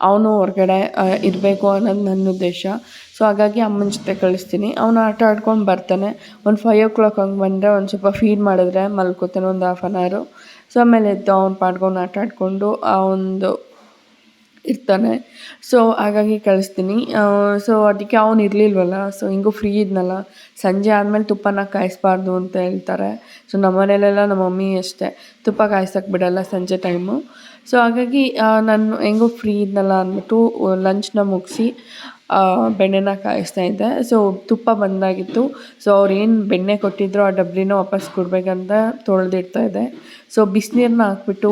Speaker 2: ಅವನು ಹೊರಗಡೆ ಇರಬೇಕು ಅನ್ನೋದು ನನ್ನ ಉದ್ದೇಶ. ಸೊ ಹಾಗಾಗಿ ಅಮ್ಮನ ಜೊತೆ ಕಳಿಸ್ತೀನಿ. ಅವನು ಆಟ ಆಡ್ಕೊಂಡು ಬರ್ತಾನೆ. ಒಂದು 5 o'clock ಹಂಗೆ ಬಂದರೆ ಒಂದು ಸ್ವಲ್ಪ ಫೀಡ್ ಮಾಡಿದ್ರೆ ಮಲ್ಕೋತಾನೆ ಒಂದು 1/2 hour. ಸೊ ಆಮೇಲೆ ಎದ್ದು ಅವ್ನು ಪಾಡ್ಕೊಂಡು ಆಟ ಆಡಿಕೊಂಡು ಒಂದು ಇರ್ತಾನೆ. ಸೊ ಹಾಗಾಗಿ ಕಳಿಸ್ತೀನಿ. ಸೊ ಅದಕ್ಕೆ ಅವ್ನು ಇರಲಿಲ್ವಲ್ಲ, ಸೊ ಹಿಂಗೂ ಫ್ರೀ ಇದ್ನಲ್ಲ, ಸಂಜೆ ಆದಮೇಲೆ ತುಪ್ಪನ ಕಾಯಿಸ್ಬಾರ್ದು ಅಂತ ಹೇಳ್ತಾರೆ. ಸೊ ನಮ್ಮ ಮನೇಲೆಲ್ಲ ನಮ್ಮ ಮಮ್ಮಿ ಅಷ್ಟೇ, ತುಪ್ಪ ಕಾಯ್ಸೋಕ್ಕೆ ಬಿಡೋಲ್ಲ ಸಂಜೆ ಟೈಮು. ಸೊ ಹಾಗಾಗಿ ನಾನು ಹೆಂಗೋ ಫ್ರೀ ಇದ್ನಲ್ಲ ಅಂದ್ಬಿಟ್ಟು ಲಂಚ್ನ ಮುಗಿಸಿ ಬೆಣ್ಣೆನ ಕಾಯಿಸ್ತಾ ಇದ್ದೆ. ಸೊ ತುಪ್ಪ ಬಂದಾಗಿತ್ತು. ಸೊ ಅವ್ರು ಏನು ಬೆಣ್ಣೆ ಕೊಟ್ಟಿದ್ರು ಆ ಡಬ್ರಿನ ವಾಪಸ್ ಕೊಡಬೇಕಂತ ತೊಳೆದಿಡ್ತಾ ಇದ್ದೆ. ಸೊ ಬಿಸಿನೀರನ್ನ ಹಾಕ್ಬಿಟ್ಟು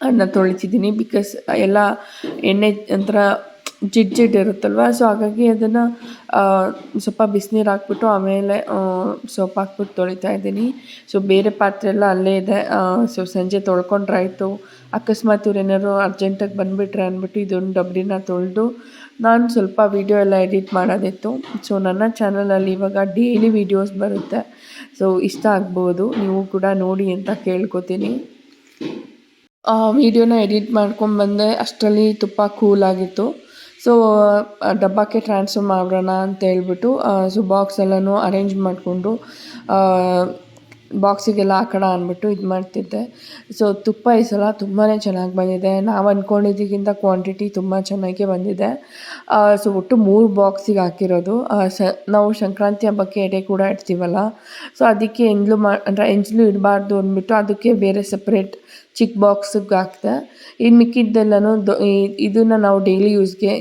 Speaker 2: ಅದನ್ನ ತೊಳಿತಿದ್ದೀನಿ. ಬಿಕಾಸ್ ಎಲ್ಲ ಎಣ್ಣೆ ಒಂಥರ ಜಿಡ್ಡು ಇರುತ್ತಲ್ವ. ಸೊ ಹಾಗಾಗಿ ಅದನ್ನು ಸ್ವಲ್ಪ ಬಿಸಿನೀರು ಹಾಕ್ಬಿಟ್ಟು ಆಮೇಲೆ ಸೋಪ್ ಹಾಕ್ಬಿಟ್ಟು ತೊಳಿತಾ ಇದ್ದೀನಿ. ಸೊ ಬೇರೆ ಪಾತ್ರೆ ಎಲ್ಲ ಅಲ್ಲೇ ಇದೆ. ಸೊ ಸಂಜೆ ತೊಳ್ಕೊಂಡ್ರಾಯ್ತು. ಅಕಸ್ಮಾತ್ ಇವ್ರು ಏನಾದ್ರು ಅರ್ಜೆಂಟಾಗಿ ಬಂದುಬಿಟ್ರೆ ಅಂದ್ಬಿಟ್ಟು ಇದೊಂದು ಡಬ್ರಿನ ತೊಳೆದು ನಾನು ಸ್ವಲ್ಪ ವೀಡಿಯೋ ಎಲ್ಲ ಎಡಿಟ್ ಮಾಡೋದಿತ್ತು. ಸೊ ನನ್ನ ಚಾನಲಲ್ಲಿ ಇವಾಗ ಡೈಲಿ ವೀಡಿಯೋಸ್ ಬರುತ್ತೆ. ಸೊ ಇಷ್ಟ ಆಗ್ಬೋದು, ನೀವು ಕೂಡ ನೋಡಿ ಅಂತ ಕೇಳ್ಕೊತೀನಿ. ವೀಡಿಯೋನ ಎಡಿಟ್ ಮಾಡ್ಕೊಂಡ್ಬಂದೆ, ಅಷ್ಟರಲ್ಲಿ ತುಪ್ಪ ಕೂಲಾಗಿತ್ತು. ಸೊ ಡಬ್ಬಕ್ಕೆ ಟ್ರಾನ್ಸ್ಫರ್ ಮಾಡೋಣ ಅಂತ ಹೇಳ್ಬಿಟ್ಟು ಸೊ ಬಾಕ್ಸ್ ಎಲ್ಲನೂ ಅರೇಂಜ್ ಮಾಡಿಕೊಂಡು ಬಾಕ್ಸಿಗೆಲ್ಲ ಹಾಕೋಣ ಅಂದ್ಬಿಟ್ಟು ಇದು ಮಾಡ್ತಿದ್ದೆ. ಸೊ ತುಪ್ಪ ಈ ಸಲ ತುಂಬಾ ಚೆನ್ನಾಗಿ ಬಂದಿದೆ. ನಾವು ಅಂದ್ಕೊಂಡಿದ್ದಕ್ಕಿಂತ ಕ್ವಾಂಟಿಟಿ ತುಂಬ ಚೆನ್ನಾಗೇ ಬಂದಿದೆ. ಸೊ ಒಟ್ಟು 3 ಬಾಕ್ಸಿಗೆ ಹಾಕಿರೋದು. ನಾವು ಸಂಕ್ರಾಂತಿ ಹಬ್ಬಕ್ಕೆ ಎಡೆ ಕೂಡ ಇಡ್ತೀವಲ್ಲ, ಸೊ ಅದಕ್ಕೆ ಅಂದರೆ ಎಂಜಲು ಇಡಬಾರ್ದು ಅಂದ್ಬಿಟ್ಟು ಅದಕ್ಕೆ ಬೇರೆ ಸಪ್ರೇಟ್ ಚಿಕ್ಕ ಬಾಕ್ಸಿಗೆ ಹಾಕಿದೆ. ಇನ್ನು ಮಿಕ್ಕಿದ್ದೆಲ್ಲನೂ ಇದನ್ನು ನಾವು ಡೈಲಿ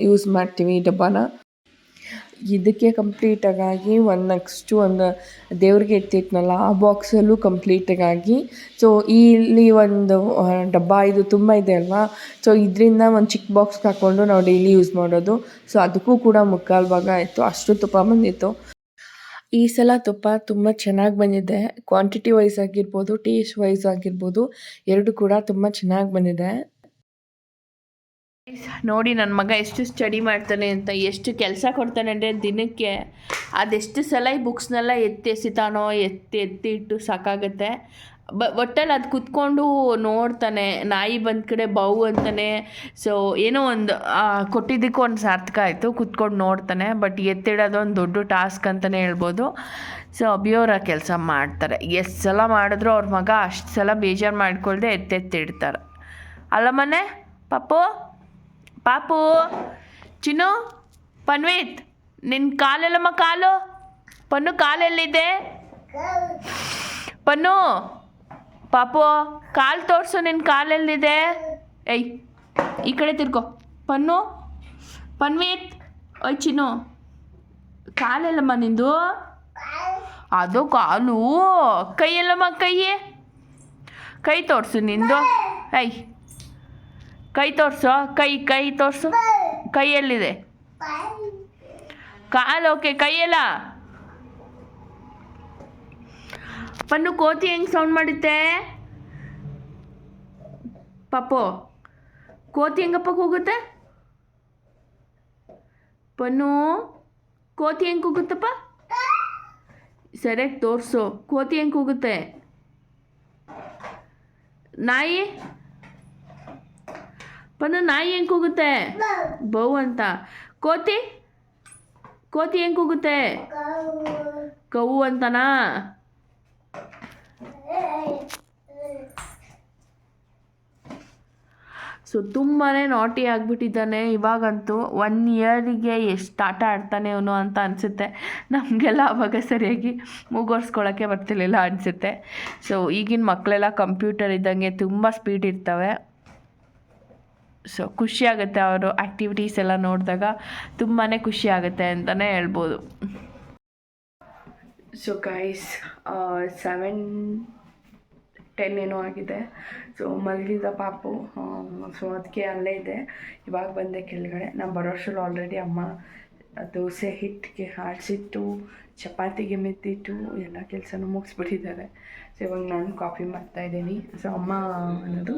Speaker 2: ಯೂಸ್ ಮಾಡ್ತೀವಿ ಈ ಡಬ್ಬನ. ಇದಕ್ಕೆ ಕಂಪ್ಲೀಟಾಗಿ ನೆಕ್ಸ್ಟು ಒಂದು ದೇವ್ರಿಗೆ ಎತ್ತಿಟ್ನಲ್ಲ ಆ ಬಾಕ್ಸಲ್ಲೂ ಕಂಪ್ಲೀಟಾಗಿ. ಸೊ ಇಲ್ಲಿ ಒಂದು ಡಬ್ಬ ಇದು ತುಂಬ ಇದೆ ಅಲ್ವಾ, ಸೊ ಇದರಿಂದ ಒಂದು ಚಿಕ್ಕ ಬಾಕ್ಸ್ಗೆ ಹಾಕ್ಕೊಂಡು ನಾವು ಡೈಲಿ ಯೂಸ್ ಮಾಡೋದು. ಸೊ ಅದಕ್ಕೂ ಕೂಡ 3/4 ಭಾಗ ಆಯಿತು, ಅಷ್ಟು ತುಪ್ಪ ಬಂದಿತ್ತು. ಈ ಸಲ ತುಪ್ಪ ತುಂಬ ಚೆನ್ನಾಗಿ ಬಂದಿದೆ. ಕ್ವಾಂಟಿಟಿ ವೈಸ್ ಆಗಿರ್ಬೋದು, ಟೇಸ್ಟ್ ವೈಸ್ ಆಗಿರ್ಬೋದು, ಎರಡು ಕೂಡ ತುಂಬ ಚೆನ್ನಾಗಿ ಬಂದಿದೆ.
Speaker 1: ನೋಡಿ ನನ್ನ ಮಗ ಎಷ್ಟು ಸ್ಟಡಿ ಮಾಡ್ತಾನೆ ಅಂತ, ಎಷ್ಟು ಕೆಲಸ ಕೊಡ್ತಾನೆ ಅಂದರೆ ದಿನಕ್ಕೆ ಅದೆಷ್ಟು ಸಲ ಈ ಬುಕ್ಸ್ನೆಲ್ಲ ಎತ್ತಿತಾನೋ, ಎತ್ತಿ ಇಟ್ಟು ಸಾಕಾಗುತ್ತೆ. ಒಟ್ಟಲ್ಲಿ ಅದು ಕುತ್ಕೊಂಡು ನೋಡ್ತಾನೆ. ನಾಯಿ ಬಂದ ಕಡೆ ಬೌ ಅಂತಾನೆ. ಸೊ ಏನೋ ಒಂದು ಕೊಟ್ಟಿದ್ದಕ್ಕೂ ಒಂದು ಸಾರ್ಥಕ ಆಯಿತು, ಕುತ್ಕೊಂಡು ನೋಡ್ತಾನೆ. ಬಟ್ ಎತ್ತಿಡೋದು ಒಂದು ದೊಡ್ಡ ಟಾಸ್ಕ್ ಅಂತಲೇ ಹೇಳ್ಬೋದು. ಸೊ ಅಭಿಯವರ ಕೆಲಸ ಮಾಡ್ತಾರೆ. ಎಷ್ಟು ಸಲ ಮಾಡಿದ್ರು ಅವ್ರ ಮಗ ಅಷ್ಟು ಸಲ ಬೇಜಾರು ಮಾಡ್ಕೊಳ್ದೆ ಎತ್ತಿಡ್ತಾರೆ. ಅಲ್ಲ ಮನೆ ಪಾಪು ಚಿನ್ನು, ಪನ್ವಿತ್, ನಿನ್ನ ಕಾಲೆಲ್ಲಮ್ಮ ಕಾಲು, ಪನ್ನು ಕಾಲೆಲ್ಲಿದೆ? ಪನ್ನು, ಪಾಪು ಕಾಲು ತೋರಿಸು, ನಿನ್ನ ಕಾಲೆಲ್ಲಿದೆ? ಏಯ್ ಈ ಕಡೆ ತಿರ್ಕೋ. ಪನ್ವಿತ್, ಓಯ್ ಚಿನ್ನು, ಕಾಲೆಲ್ಲಮ್ಮ ನಿಂದು? ಅದು ಕಾಲು. ಕೈಯಲ್ಲಮ್ಮ, ಕೈ ತೋರಿಸು ನಿಂದು. ಐ ಕೈ ತೋರಿಸು, ಕೈ ತೋರಿಸು. ಕೈಯಲ್ಲಿದೆ ಕಾಲು? ಓಕೆ, ಕೈಯಲ್ಲ. ಪನ್ನು, ಕೋತಿ ಹೆಂಗೆ ಸೌಂಡ್ ಮಾಡುತ್ತೆ? ಪಾಪು, ಕೋತಿ ಹೆಂಗಪ್ಪ ಕೂಗುತ್ತೆ? ಪನ್ನು, ಕೋತಿ ಹೆಂಗೆ ಕೂಗುತ್ತಪ್ಪ? ಸರಿಯಾಗಿ ತೋರಿಸು, ಕೋತಿ ಹೆಂಗೆ ಕೂಗುತ್ತೆ? ನಾಯಿ ಪನ್ನು, ನಾಯಿ ಹೆಂಗೆ ಕೂಗುತ್ತೆ? ಬೌ ಅಂತ. ಕೋತಿ ಹೆಂಗೆ ಕೂಗುತ್ತೆ? ಕವು ಅಂತನಾ? ಸೊ ತುಂಬಾ ನಾಟಿ ಆಗಿಬಿಟ್ಟಿದ್ದಾನೆ ಇವಾಗಂತೂ. 1 ಇಯರಿಗೆ ಎಷ್ಟು ಆಟ ಆಡ್ತಾನೆ ಅವನು ಅಂತ ಅನಿಸುತ್ತೆ. ನಮಗೆಲ್ಲ ಆವಾಗ ಸರಿಯಾಗಿ ಮೂಗೋರ್ಸ್ಕೊಳ್ಳೋಕ್ಕೆ ಬರ್ತಿರ್ಲಿಲ್ಲ ಅನಿಸುತ್ತೆ. ಸೊ ಈಗಿನ ಮಕ್ಕಳೆಲ್ಲ ಕಂಪ್ಯೂಟರ್ ಇದ್ದಂಗೆ ತುಂಬ ಸ್ಪೀಡ್ ಇರ್ತವೆ. ಸೊ ಖುಷಿಯಾಗುತ್ತೆ ಅವರು ಆ್ಯಕ್ಟಿವಿಟೀಸ್ ಎಲ್ಲ ನೋಡಿದಾಗ ತುಂಬಾ ಖುಷಿ ಆಗುತ್ತೆ ಅಂತಲೇ ಹೇಳ್ಬೋದು. ಸೊ ಗೈಸ್ 7:10 ಏನೋ ಆಗಿದೆ. ಸೊ ಮಲಗಿದ ಪಾಪು, ಸೊ ಅದಕ್ಕೆ ಅಲ್ಲೇ ಇದೆ. ಇವಾಗ ಬಂದೆ ಕೆಳಗಡೆ. ನಾನು ಬರೋಷ್ಟರಲ್ಲಿ ಆಲ್ರೆಡಿ ಅಮ್ಮ ದೋಸೆ ಹಿಟ್ಟಿಗೆ ಆಡಿಸಿಟ್ಟು, ಚಪಾತಿಗೆ ಮೆತ್ತಿಟ್ಟು ಎಲ್ಲ ಕೆಲಸನೂ ಮುಗಿಸ್ಬಿಟ್ಟಿದ್ದಾರೆ. ಸೊ ಇವಾಗ ನಾನು ಕಾಫಿ ಮಾಡ್ತಾಯಿದ್ದೀನಿ. ಸೊ ಅಮ್ಮ ಅನ್ನೋದು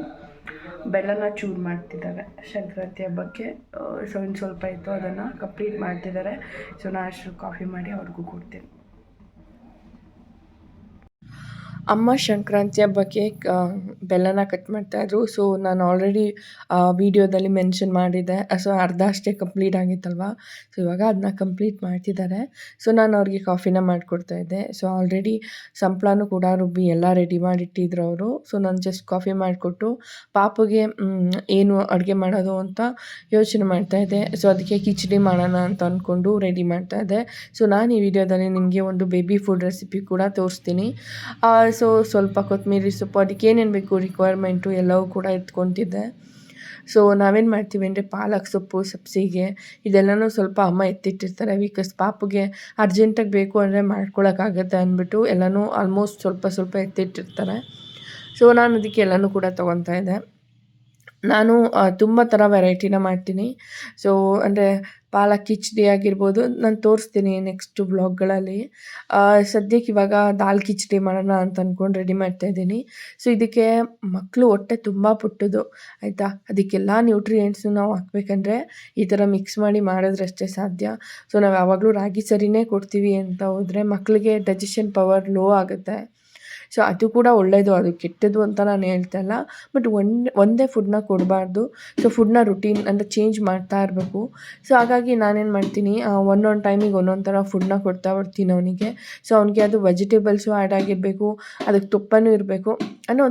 Speaker 1: ಬೆಲ್ಲನ ಚೂರು ಮಾಡ್ತಿದ್ದಾರೆ ಸಂಕ್ರಾಂತಿ ಹಬ್ಬಕ್ಕೆ. ಸೊ ಇನ್ನು ಸ್ವಲ್ಪ ಇತ್ತು, ಅದನ್ನು ಕಂಪ್ಲೀಟ್ ಮಾಡ್ತಿದ್ದಾರೆ. ಸೊ ನಾನು ಅಷ್ಟು ಕಾಫಿ ಮಾಡಿ ಅವ್ರಿಗೂ ಕೊಡ್ತೀನಿ.
Speaker 2: ಅಮ್ಮ ಸಂಕ್ರಾಂತಿ ಹಬ್ಬಕ್ಕೆ ಬೆಲ್ಲನ ಕಟ್ ಮಾಡ್ತಾಯಿದ್ರು. ಸೊ ನಾನು ಆಲ್ರೆಡಿ ವೀಡಿಯೋದಲ್ಲಿ ಮೆನ್ಷನ್ ಮಾಡಿದ್ದೆ. ಸೊ ಅರ್ಧ ಅಷ್ಟೇ ಕಂಪ್ಲೀಟ್ ಆಗಿತ್ತಲ್ವ, ಸೊ ಇವಾಗ ಅದನ್ನ ಕಂಪ್ಲೀಟ್ ಮಾಡ್ತಿದ್ದಾರೆ. ಸೊ ನಾನು ಅವ್ರಿಗೆ ಕಾಫಿನ ಮಾಡಿಕೊಡ್ತಾಯಿದ್ದೆ. ಸೊ ಆಲ್ರೆಡಿ ಸಂಪ್ಳನೂ ಕೂಡ ರುಬ್ಬಿ ಎಲ್ಲ ರೆಡಿ ಮಾಡಿಟ್ಟಿದ್ರು ಅವರು. ಸೊ ನಾನು ಜಸ್ಟ್ ಕಾಫಿ ಮಾಡಿಕೊಟ್ಟು ಪಾಪುಗೆ ಏನು ಅಡುಗೆ ಮಾಡೋದು ಅಂತ ಯೋಚನೆ ಮಾಡ್ತಾಯಿದ್ದೆ. ಸೊ ಅದಕ್ಕೆ ಕಿಚಡಿ ಮಾಡೋಣ ಅಂತ ಅಂದ್ಕೊಂಡು ರೆಡಿ ಮಾಡ್ತಾಯಿದ್ದೆ. ಸೊ ನಾನು ಈ ವಿಡಿಯೋದಲ್ಲಿ ನಿಮಗೆ ಒಂದು ಬೇಬಿ ಫುಡ್ ರೆಸಿಪಿ ಕೂಡ ತೋರಿಸ್ತೀನಿ. ಸೊ ಸ್ವಲ್ಪ ಕೊತ್ತಂಬರಿ ಸೊಪ್ಪು, ಅದಕ್ಕೆ ಏನೇನು ಬೇಕು ರಿಕ್ವೈರ್ಮೆಂಟು ಎಲ್ಲವೂ ಕೂಡ ಎತ್ಕೊತಿದ್ದೆ. ಸೊ ನಾವೇನು ಮಾಡ್ತೀವಿ ಅಂದರೆ ಪಾಲಕ್ ಸೊಪ್ಪು, ಸಬ್ಸಿಗೆ ಇದೆಲ್ಲನೂ ಸ್ವಲ್ಪ ಅಮ್ಮ ಎತ್ತಿಟ್ಟಿರ್ತಾರೆ. ಬಿಕಾಸ್ ಪಾಪುಗೆ ಅರ್ಜೆಂಟಾಗಿ ಬೇಕು ಅಂದರೆ ಮಾಡ್ಕೊಳಕ್ಕಾಗತ್ತೆ ಅಂದ್ಬಿಟ್ಟು ಎಲ್ಲನೂ ಆಲ್ಮೋಸ್ಟ್ ಸ್ವಲ್ಪ ಸ್ವಲ್ಪ ಎತ್ತಿಟ್ಟಿರ್ತಾರೆ. ಸೊ ನಾನು ಅದಕ್ಕೆ ಎಲ್ಲನೂ ಕೂಡ ತೊಗೊತಾ ಇದ್ದೆ. ನಾನು ತುಂಬ ಥರ ವೆರೈಟಿನ ಮಾಡ್ತೀನಿ. ಸೊ ಅಂದರೆ ಪಾಲಕ್ ಕಿಚಡಿ ಆಗಿರ್ಬೋದು, ನಾನು ತೋರಿಸ್ತೀನಿ ನೆಕ್ಸ್ಟು ವ್ಲಾಗ್ಗಳಲ್ಲಿ. ಸದ್ಯಕ್ಕೆ ಇವಾಗ ದಾಲ್ ಕಿಚಡಿ ಮಾಡೋಣ ಅಂತ ಅಂದ್ಕೊಂಡು ರೆಡಿ ಮಾಡ್ತಾಯಿದ್ದೀನಿ. ಸೊ ಇದಕ್ಕೆ ಮಕ್ಕಳು ಹೊಟ್ಟೆ ತುಂಬ ಪುಟ್ಟದು, ಆಯಿತಾ. ಅದಕ್ಕೆಲ್ಲ ನ್ಯೂಟ್ರಿಯೆಂಟ್ಸು ನಾವು ಹಾಕ್ಬೇಕಂದ್ರೆ ಈ ಥರ ಮಿಕ್ಸ್ ಮಾಡಿ ಮಾಡಿದ್ರಷ್ಟೇ ಸಾಧ್ಯ. ಸೊ ನಾವು ಯಾವಾಗಲೂ ರಾಗಿ ಸರಿನೇ ಕೊಡ್ತೀವಿ ಅಂತ ಹೋದರೆ ಮಕ್ಕಳಿಗೆ ಡೈಜೆಷನ್ ಪವರ್ ಲೋ ಆಗುತ್ತೆ. ಸೊ ಅದು ಕೂಡ ಒಳ್ಳೆಯದು, ಅದು ಕೆಟ್ಟದ್ದು ಅಂತ ನಾನು ಹೇಳ್ತಾ ಇಲ್ಲ. ಬಟ್ ಒಂದೇ ಫುಡ್ನ ಕೊಡಬಾರ್ದು. ಸೊ ಫುಡ್ನ ರುಟೀನ್ ಅಂದರೆ ಚೇಂಜ್ ಮಾಡ್ತಾ ಇರಬೇಕು. ಸೊ ಹಾಗಾಗಿ ನಾನೇನು ಮಾಡ್ತೀನಿ, ಒಂದೊಂದು ಟೈಮಿಗೆ ಒಂದೊಂದು ಥರ ಫುಡ್ನ ಕೊಡ್ತಾ ಬರ್ತೀನಿ ಅವನಿಗೆ. ಸೊ ಅವನಿಗೆ ಅದು ವೆಜಿಟೇಬಲ್ಸು ಆ್ಯಡ್ ಆಗಿರಬೇಕು, ಅದಕ್ಕೆ ತುಪ್ಪನೂ ಇರಬೇಕು ಅನ್ನೋ